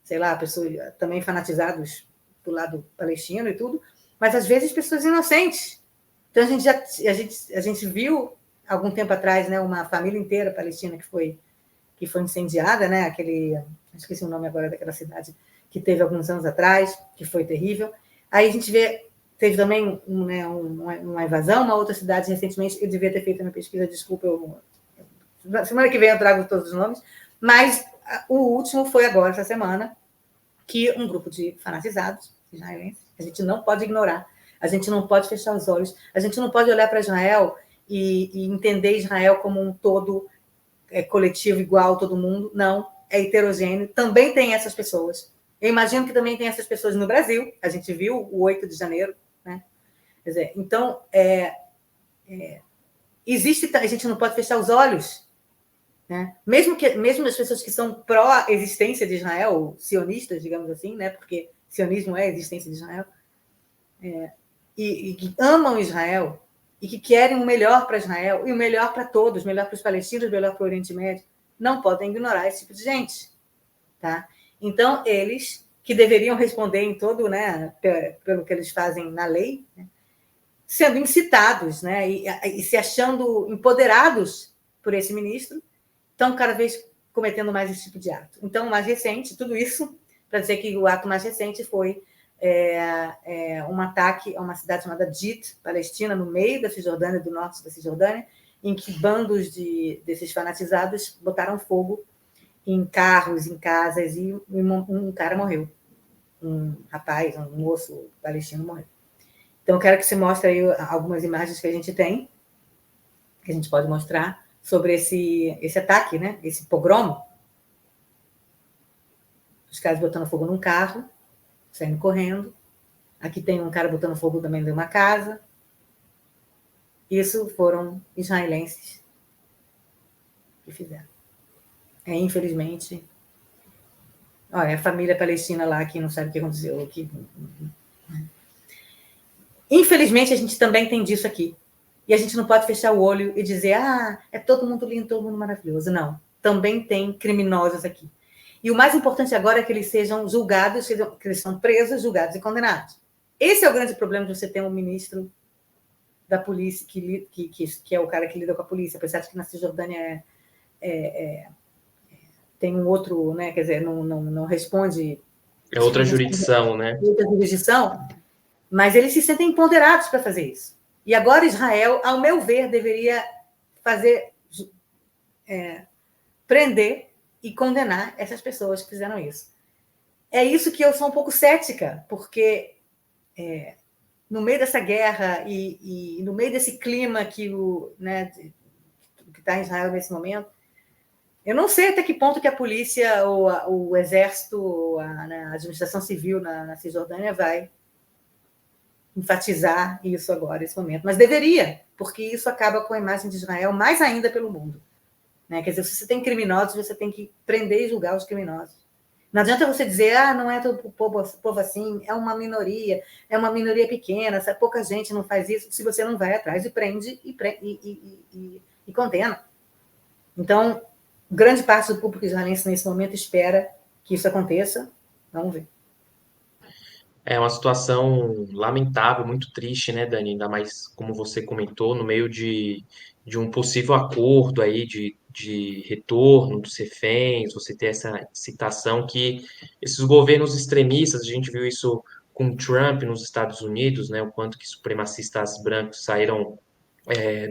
sei lá, pessoas também fanatizados do lado palestino e tudo, mas às vezes pessoas inocentes. Então a gente viu algum tempo atrás, né, uma família inteira palestina que foi incendiada, né, esqueci o nome agora daquela cidade que teve alguns anos atrás, que foi terrível. Aí a gente teve também uma invasão, uma outra cidade recentemente, eu devia ter feito a minha pesquisa, desculpa, semana que vem eu trago todos os nomes, mas o último foi agora, essa semana, que um grupo de fanatizados israelenses, a gente não pode ignorar, A gente não pode fechar os olhos, a gente não pode olhar para Israel e entender Israel como um todo coletivo, igual todo mundo. Não, é heterogêneo. Também tem essas pessoas. Eu imagino que também tem essas pessoas no Brasil. A gente viu o 8 de janeiro, né? Quer dizer, então, existe, a gente não pode fechar os olhos, né? Mesmo as pessoas que são pró-existência de Israel, sionistas, digamos assim, né? Porque sionismo é a existência de Israel, e que amam Israel e que querem o melhor para Israel e o melhor para todos, o melhor para os palestinos, o melhor para o Oriente Médio, não podem ignorar esse tipo de gente, tá? Então, eles que deveriam responder em todo, né, pelo que eles fazem na lei, né, sendo incitados, né, e se achando empoderados por esse ministro, estão cada vez cometendo mais esse tipo de ato. Então, o mais recente, tudo isso para dizer que o ato mais recente foi um ataque a uma cidade chamada Dit, Palestina, no meio da Cisjordânia, do norte da Cisjordânia, em que bandos desses fanatizados botaram fogo em carros, em casas, e um cara morreu. Um rapaz, um moço palestino morreu. Então, eu quero que você mostre aí algumas imagens que a gente tem, que a gente pode mostrar, sobre esse ataque, né? Esse pogrom. Os caras botando fogo num carro, saindo correndo. Aqui tem um cara botando fogo também de uma casa. Isso foram israelenses que fizeram. Infelizmente. Olha, a família palestina lá que não sabe o que aconteceu. Infelizmente, a gente também tem disso aqui. E a gente não pode fechar o olho e dizer, é todo mundo lindo, todo mundo maravilhoso. Não. Também tem criminosos aqui. E o mais importante agora é que eles sejam julgados, que eles são presos, julgados e condenados. Esse é o grande problema de você ter um ministro da polícia, que é o cara que lida com a polícia, apesar de que na Cisjordânia tem um outro, né, quer dizer, não responde... É outra jurisdição, né? Outra jurisdição, mas eles se sentem empoderados para fazer isso. E agora Israel, ao meu ver, deveria prender e condenar essas pessoas que fizeram isso. É isso que eu sou um pouco cética, porque no meio dessa guerra e no meio desse clima que está em Israel nesse momento, eu não sei até que ponto que a polícia, ou o exército, ou a administração civil na Cisjordânia vai enfatizar isso agora, nesse momento. Mas deveria, porque isso acaba com a imagem de Israel mais ainda pelo mundo. Né? Quer dizer, se você tem criminosos, você tem que prender e julgar os criminosos. Não adianta você dizer, não é todo povo assim, é uma minoria pequena, pouca gente não faz isso, se você não vai atrás e prende e condena. Então, grande parte do público israelense nesse momento espera que isso aconteça. Vamos ver. É uma situação lamentável, muito triste, né, Dani? Ainda mais, como você comentou, no meio de um possível acordo aí de retorno dos reféns, você ter essa citação que esses governos extremistas, a gente viu isso com Trump nos Estados Unidos, né, o quanto que supremacistas brancos saíram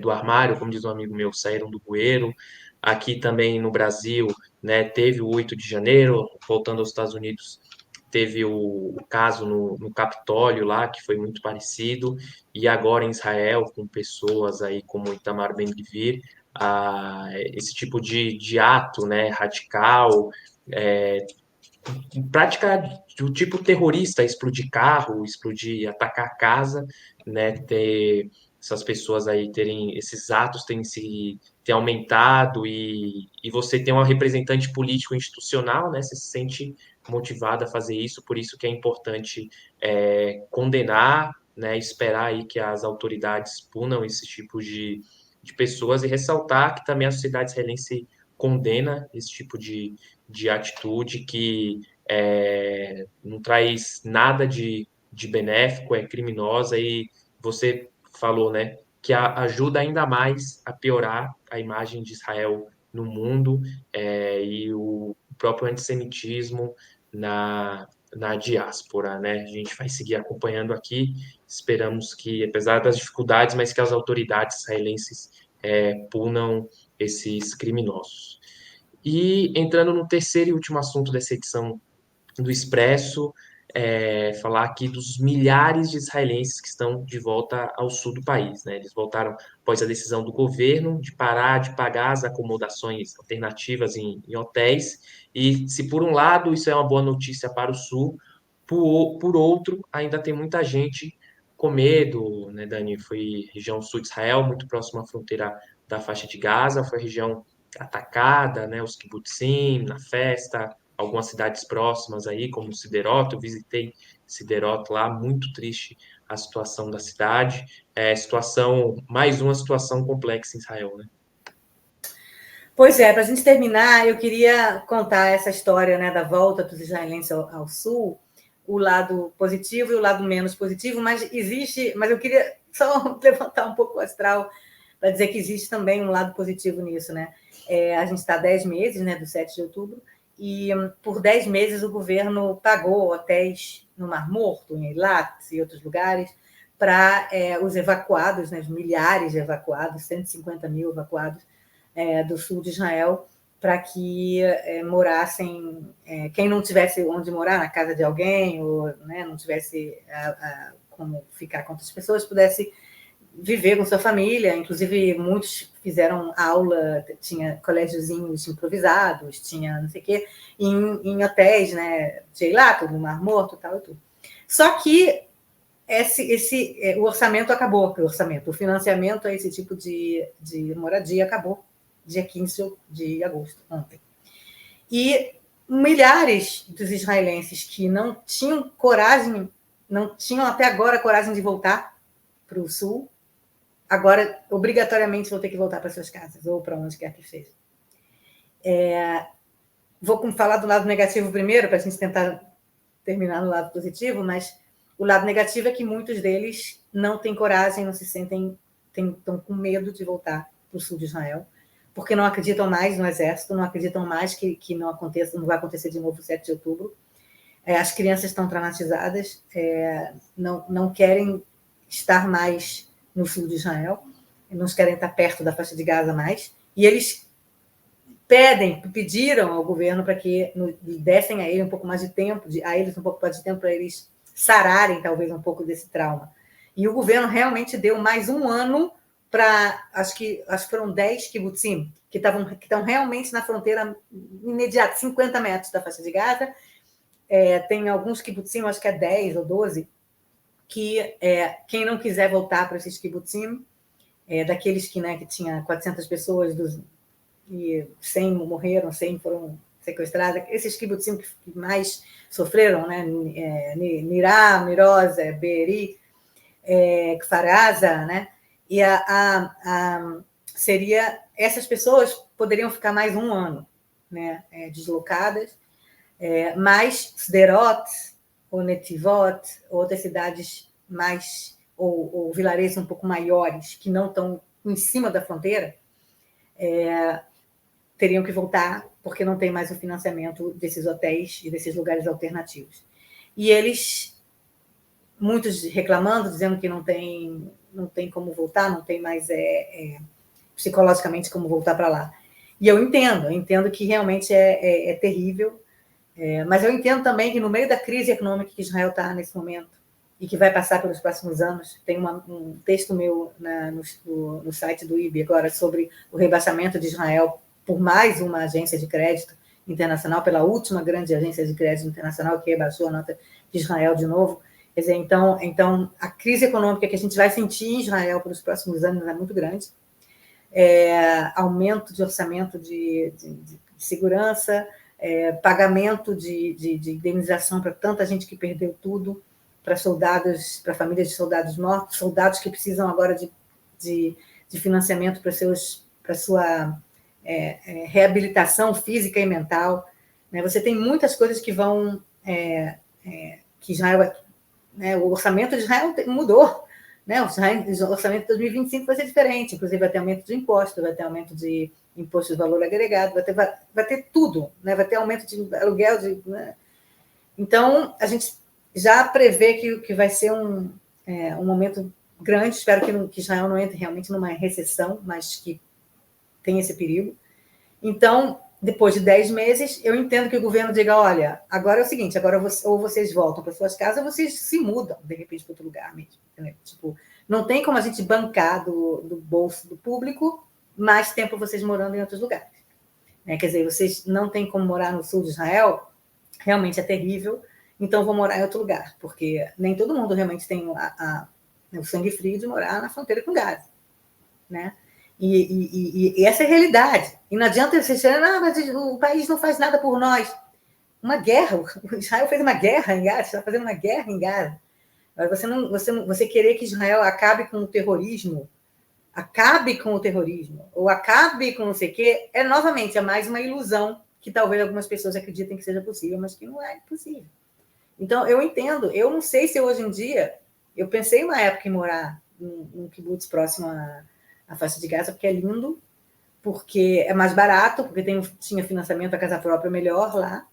do armário, como diz um amigo meu, saíram do bueiro. Aqui também no Brasil, né, teve o 8 de janeiro, voltando aos Estados Unidos, teve o caso no Capitólio lá, que foi muito parecido, e agora em Israel, com pessoas aí como Itamar Ben-Gvir, esse tipo de ato, né, radical, prática do tipo terrorista, explodir carro, explodir, atacar casa, né, ter essas pessoas aí terem esses atos ter aumentado e você ter um representante político institucional, né, você se sente motivado a fazer isso, por isso que é importante condenar, né, esperar aí que as autoridades punam esse tipo de pessoas e ressaltar que também a sociedade israelense condena esse tipo de atitude que não traz nada de benéfico, é criminosa e você falou, né, que ajuda ainda mais a piorar a imagem de Israel no mundo e o próprio antissemitismo na diáspora, né? A gente vai seguir acompanhando aqui, esperamos que, apesar das dificuldades, mas que as autoridades israelenses punam esses criminosos. E entrando no terceiro e último assunto dessa edição do Expresso, falar aqui dos milhares de israelenses que estão de volta ao sul do país, né? Eles voltaram após a decisão do governo de parar de pagar as acomodações alternativas em hotéis. E se por um lado isso é uma boa notícia para o sul, por outro, ainda tem muita gente com medo, né, Dani? Foi região sul de Israel, muito próxima à fronteira da faixa de Gaza, foi região atacada, né? Os kibbutzim, na festa, algumas cidades próximas aí, como Siderot, eu visitei Siderot lá, muito triste a situação da cidade. Mais uma situação complexa em Israel, né? Pois é, para a gente terminar, eu queria contar essa história, né, da volta dos israelenses ao sul, o lado positivo e o lado menos positivo, mas eu queria só levantar um pouco o astral para dizer que existe também um lado positivo nisso, né? A gente está há 10 meses, né, do 7 de outubro, e por 10 meses o governo pagou hotéis no Mar Morto, em Eilat e outros lugares, para os evacuados, né, os milhares de evacuados, 150 mil evacuados, do sul de Israel, para que morassem, quem não tivesse onde morar, na casa de alguém, ou, né, não tivesse como ficar com outras pessoas, pudesse viver com sua família. Inclusive, muitos fizeram aula, tinha colégiozinhos improvisados, tinha não sei o quê, em hotéis, né, de Eilat, no Mar Morto, tal e tudo. Só que o orçamento acabou, o financiamento a esse tipo de moradia acabou dia 15 de agosto, ontem. E milhares dos israelenses que não tinham coragem, não tinham até agora coragem de voltar para o sul, agora obrigatoriamente vão ter que voltar para suas casas, ou para onde quer que seja. Vou falar do lado negativo primeiro, para a gente tentar terminar no lado positivo, mas o lado negativo é que muitos deles não têm coragem, não se sentem, estão com medo de voltar para o sul de Israel, porque não acreditam mais no exército, não acreditam mais que não vai acontecer de novo o 7 de outubro. As crianças estão traumatizadas, não querem estar mais no sul de Israel, não querem estar perto da faixa de Gaza mais, e eles pediram ao governo para que dessem a eles um pouco mais de tempo, para eles sararem talvez um pouco desse trauma. E o governo realmente deu mais um ano para, acho que foram 10 kibbutzim, que estão realmente na fronteira imediata, 50 metros da faixa de Gaza. Tem alguns kibbutzim, acho que 10 ou 12, que quem não quiser voltar para esses kibbutzim, daqueles que tinha 400 pessoas, e 100 morreram, 100 foram sequestradas, esses kibbutzim que mais sofreram, né? Nirá, Miroz, Beeri, Kfar Aza, né? E essas pessoas poderiam ficar mais um ano, né, deslocadas, mas Sderot, ou Netivot, ou outras cidades mais, ou vilarejos um pouco maiores, que não estão em cima da fronteira, teriam que voltar, porque não tem mais o financiamento desses hotéis e desses lugares alternativos. E eles, muitos reclamando, dizendo que não tem como voltar, não tem mais psicologicamente como voltar para lá. E eu entendo que realmente é terrível, mas eu entendo também que no meio da crise econômica que Israel está nesse momento, e que vai passar pelos próximos anos, tem um texto meu no site do IBI agora sobre o rebaixamento de Israel por mais uma agência de crédito internacional, pela última grande agência de crédito internacional que rebaixou a nota de Israel de novo. Quer dizer, então a crise econômica que a gente vai sentir em Israel pelos próximos anos é muito grande. Aumento de orçamento de segurança, pagamento de indenização para tanta gente que perdeu tudo, para soldados, para famílias de soldados mortos, soldados que precisam agora de financiamento para sua reabilitação física e mental. Né? Você tem muitas coisas que vão... que Israel... Né? O orçamento de Israel mudou. Né? O orçamento de 2025 vai ser diferente. Inclusive, vai ter aumento de impostos, vai ter aumento de imposto de valor agregado, vai ter tudo. Né? Vai ter aumento de aluguel. Né? Então, a gente já prevê que vai ser um momento grande. Espero que Israel não entre realmente numa recessão, mas que tem esse perigo. Então, depois de 10 meses, eu entendo que o governo diga, olha, agora é o seguinte, agora ou vocês voltam para suas casas, ou vocês se mudam, de repente, para outro lugar mesmo. Entendeu? Tipo, não tem como a gente bancar do bolso do público mais tempo vocês morando em outros lugares. Né? Quer dizer, vocês não têm como morar no sul de Israel, realmente é terrível, então vou morar em outro lugar, porque nem todo mundo realmente tem o sangue frio de morar na fronteira com Gaza. Né? E essa é a realidade. E não adianta vocês dizerem, mas o país não faz nada por nós. Uma guerra, o Israel fez uma guerra em Gaza, está fazendo uma guerra em Gaza. Você querer que Israel acabe com o terrorismo, ou acabe com não sei o quê, novamente, é mais uma ilusão que talvez algumas pessoas acreditem que seja possível, mas que não é possível. Então, eu entendo, eu não sei se hoje em dia, eu pensei uma época em morar num kibbutz próximo à faixa de Gaza, porque é lindo, porque é mais barato, porque tinha financiamento da casa própria melhor lá,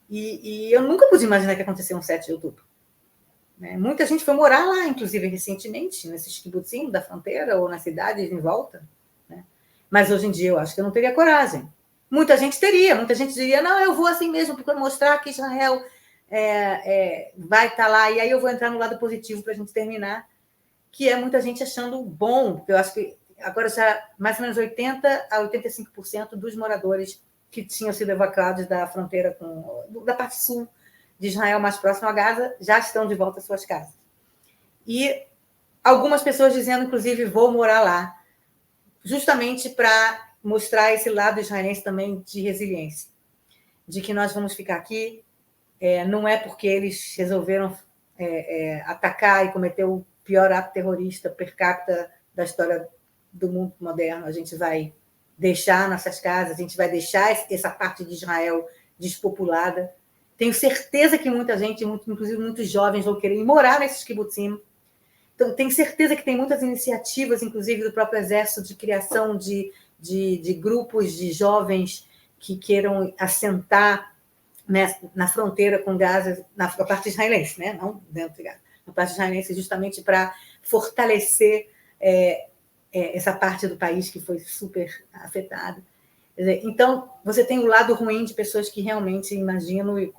e eu nunca pude imaginar que ia acontecer um 7 de outubro. Né? Muita gente foi morar lá, inclusive recentemente, nesses kibbutzim da fronteira ou nas cidades em volta. Né? Mas hoje em dia eu acho que eu não teria coragem. Muita gente diria, não, eu vou assim mesmo, porque mostrar que Israel vai estar lá. E aí eu vou entrar no lado positivo para a gente terminar, que é muita gente achando bom, porque eu acho que agora já mais ou menos 80% a 85% dos moradores que tinham sido evacuados da fronteira da parte sul de Israel, mais próximo a Gaza, já estão de volta às suas casas. E algumas pessoas dizendo, inclusive, vou morar lá, justamente para mostrar esse lado israelense também de resiliência, de que nós vamos ficar aqui, não é porque eles resolveram atacar e cometer o pior ato terrorista per capita da história do mundo moderno, a gente vai deixar nossas casas, a gente vai deixar essa parte de Israel despopulada. Tenho certeza que muita gente, inclusive muitos jovens, vão querer ir morar nesses kibbutzim. Então, tenho certeza que tem muitas iniciativas, inclusive do próprio Exército, de criação de grupos de jovens que queiram assentar, né, na fronteira com Gaza, na parte israelense, né? Não dentro de Gaza, na parte israelense, justamente para fortalecer essa parte do país que foi super afetada. Então, você tem o lado ruim de pessoas que realmente, imagino e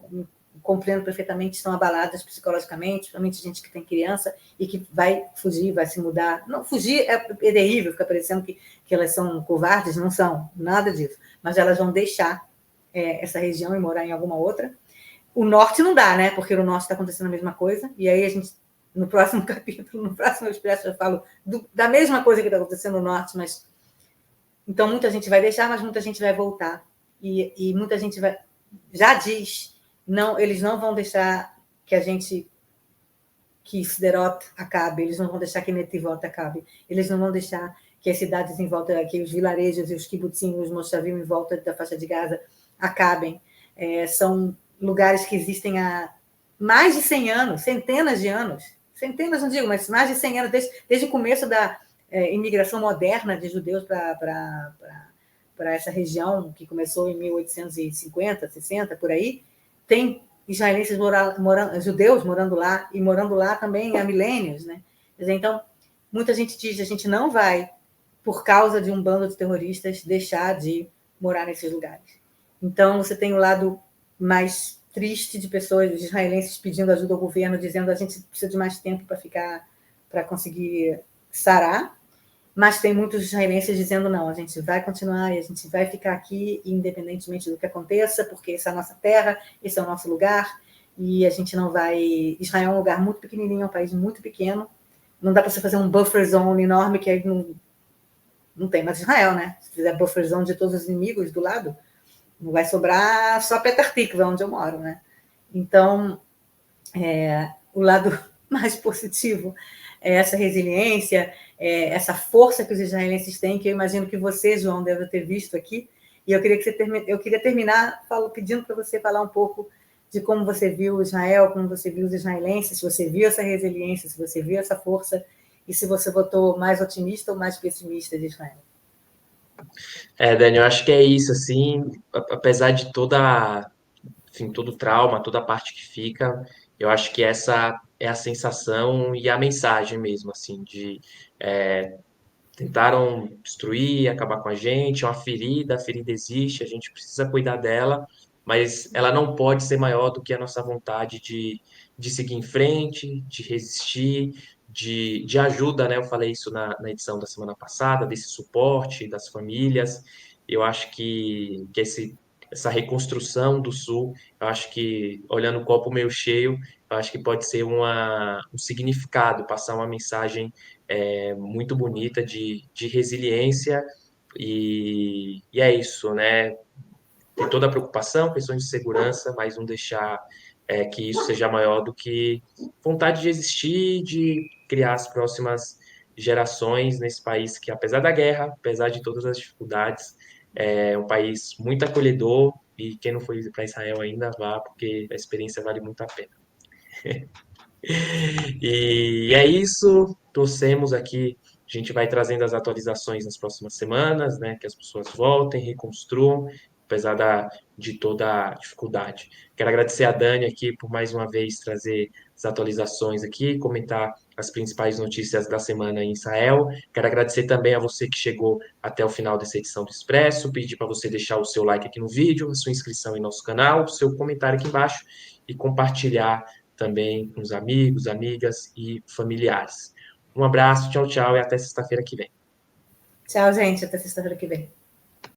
compreendo perfeitamente, estão abaladas psicologicamente, principalmente gente que tem criança e que vai fugir, vai se mudar. Não, fugir é terrível, fica parecendo que elas são covardes, não são, nada disso. Mas elas vão deixar essa região e morar em alguma outra. O norte não dá, né? Porque no norte está acontecendo a mesma coisa, e aí a gente, no próximo capítulo, no próximo Expresso, eu falo da mesma coisa que está acontecendo no norte, mas então muita gente vai deixar, mas muita gente vai voltar. E muita gente já diz, não, eles não vão deixar que Sderot acabe, eles não vão deixar que Netivot acabe, eles não vão deixar que as cidades em volta, que os vilarejos e os kibbutzim, os moshavim em volta da faixa de Gaza acabem. São lugares que existem há mais de 100 anos, centenas de anos, centenas não digo, mas mais de 100 anos, desde o começo da imigração moderna de judeus para essa região, que começou em 1850, 60, por aí, tem israelenses judeus morando lá, e morando lá também há milênios. Né? Então, muita gente diz, a gente não vai, por causa de um bando de terroristas, deixar de morar nesses lugares. Então, você tem o lado mais triste de pessoas, de israelenses, pedindo ajuda ao governo, dizendo que a gente precisa de mais tempo para conseguir sarar, mas tem muitos israelenses dizendo não, a gente vai continuar e a gente vai ficar aqui independentemente do que aconteça, porque essa é a nossa terra, esse é o nosso lugar, e a gente não vai... Israel é um lugar muito pequenininho, é um país muito pequeno, não dá para você fazer um buffer zone enorme, que aí não tem mais Israel, né? Se fizer buffer zone de todos os inimigos do lado, não vai sobrar só Petah Tikva, onde eu moro, né? Então, o lado mais positivo é essa resiliência, essa força que os israelenses têm, que eu imagino que você, João, deve ter visto aqui. E eu queria terminar pedindo para você falar um pouco de como você viu Israel, como você viu os israelenses, se você viu essa resiliência, se você viu essa força, e se você votou mais otimista ou mais pessimista de Israel. Dani, eu acho que é isso, assim, apesar de enfim, todo o trauma, toda a parte que fica, eu acho que essa é a sensação e a mensagem mesmo, assim, de tentaram destruir, acabar com a gente, é uma ferida, a ferida existe, a gente precisa cuidar dela, mas ela não pode ser maior do que a nossa vontade de seguir em frente, de resistir, de ajuda, né? Eu falei isso na edição da semana passada, desse suporte das famílias. Eu acho que essa reconstrução do Sul, eu acho que, olhando o copo meio cheio, eu acho que pode ser um significado, passar uma mensagem muito bonita de resiliência e é isso, né? Ter toda a preocupação, questões de segurança, mas não deixar que isso seja maior do que vontade de existir, de criar as próximas gerações nesse país que, apesar da guerra, apesar de todas as dificuldades, é um país muito acolhedor e quem não foi para Israel ainda vá, porque a experiência vale muito a pena. E é isso, torcemos aqui. A gente vai trazendo as atualizações nas próximas semanas, né? Que as pessoas voltem, reconstruam, apesar de toda a dificuldade. Quero agradecer a Dani aqui por mais uma vez trazer as atualizações aqui, comentar as principais notícias da semana em Israel. Quero agradecer também a você que chegou até o final dessa edição do Expresso, pedir para você deixar o seu like aqui no vídeo, a sua inscrição em nosso canal, o seu comentário aqui embaixo e compartilhar também com os amigos, amigas e familiares. Um abraço, tchau, tchau e até sexta-feira que vem. Tchau, gente. Até sexta-feira que vem.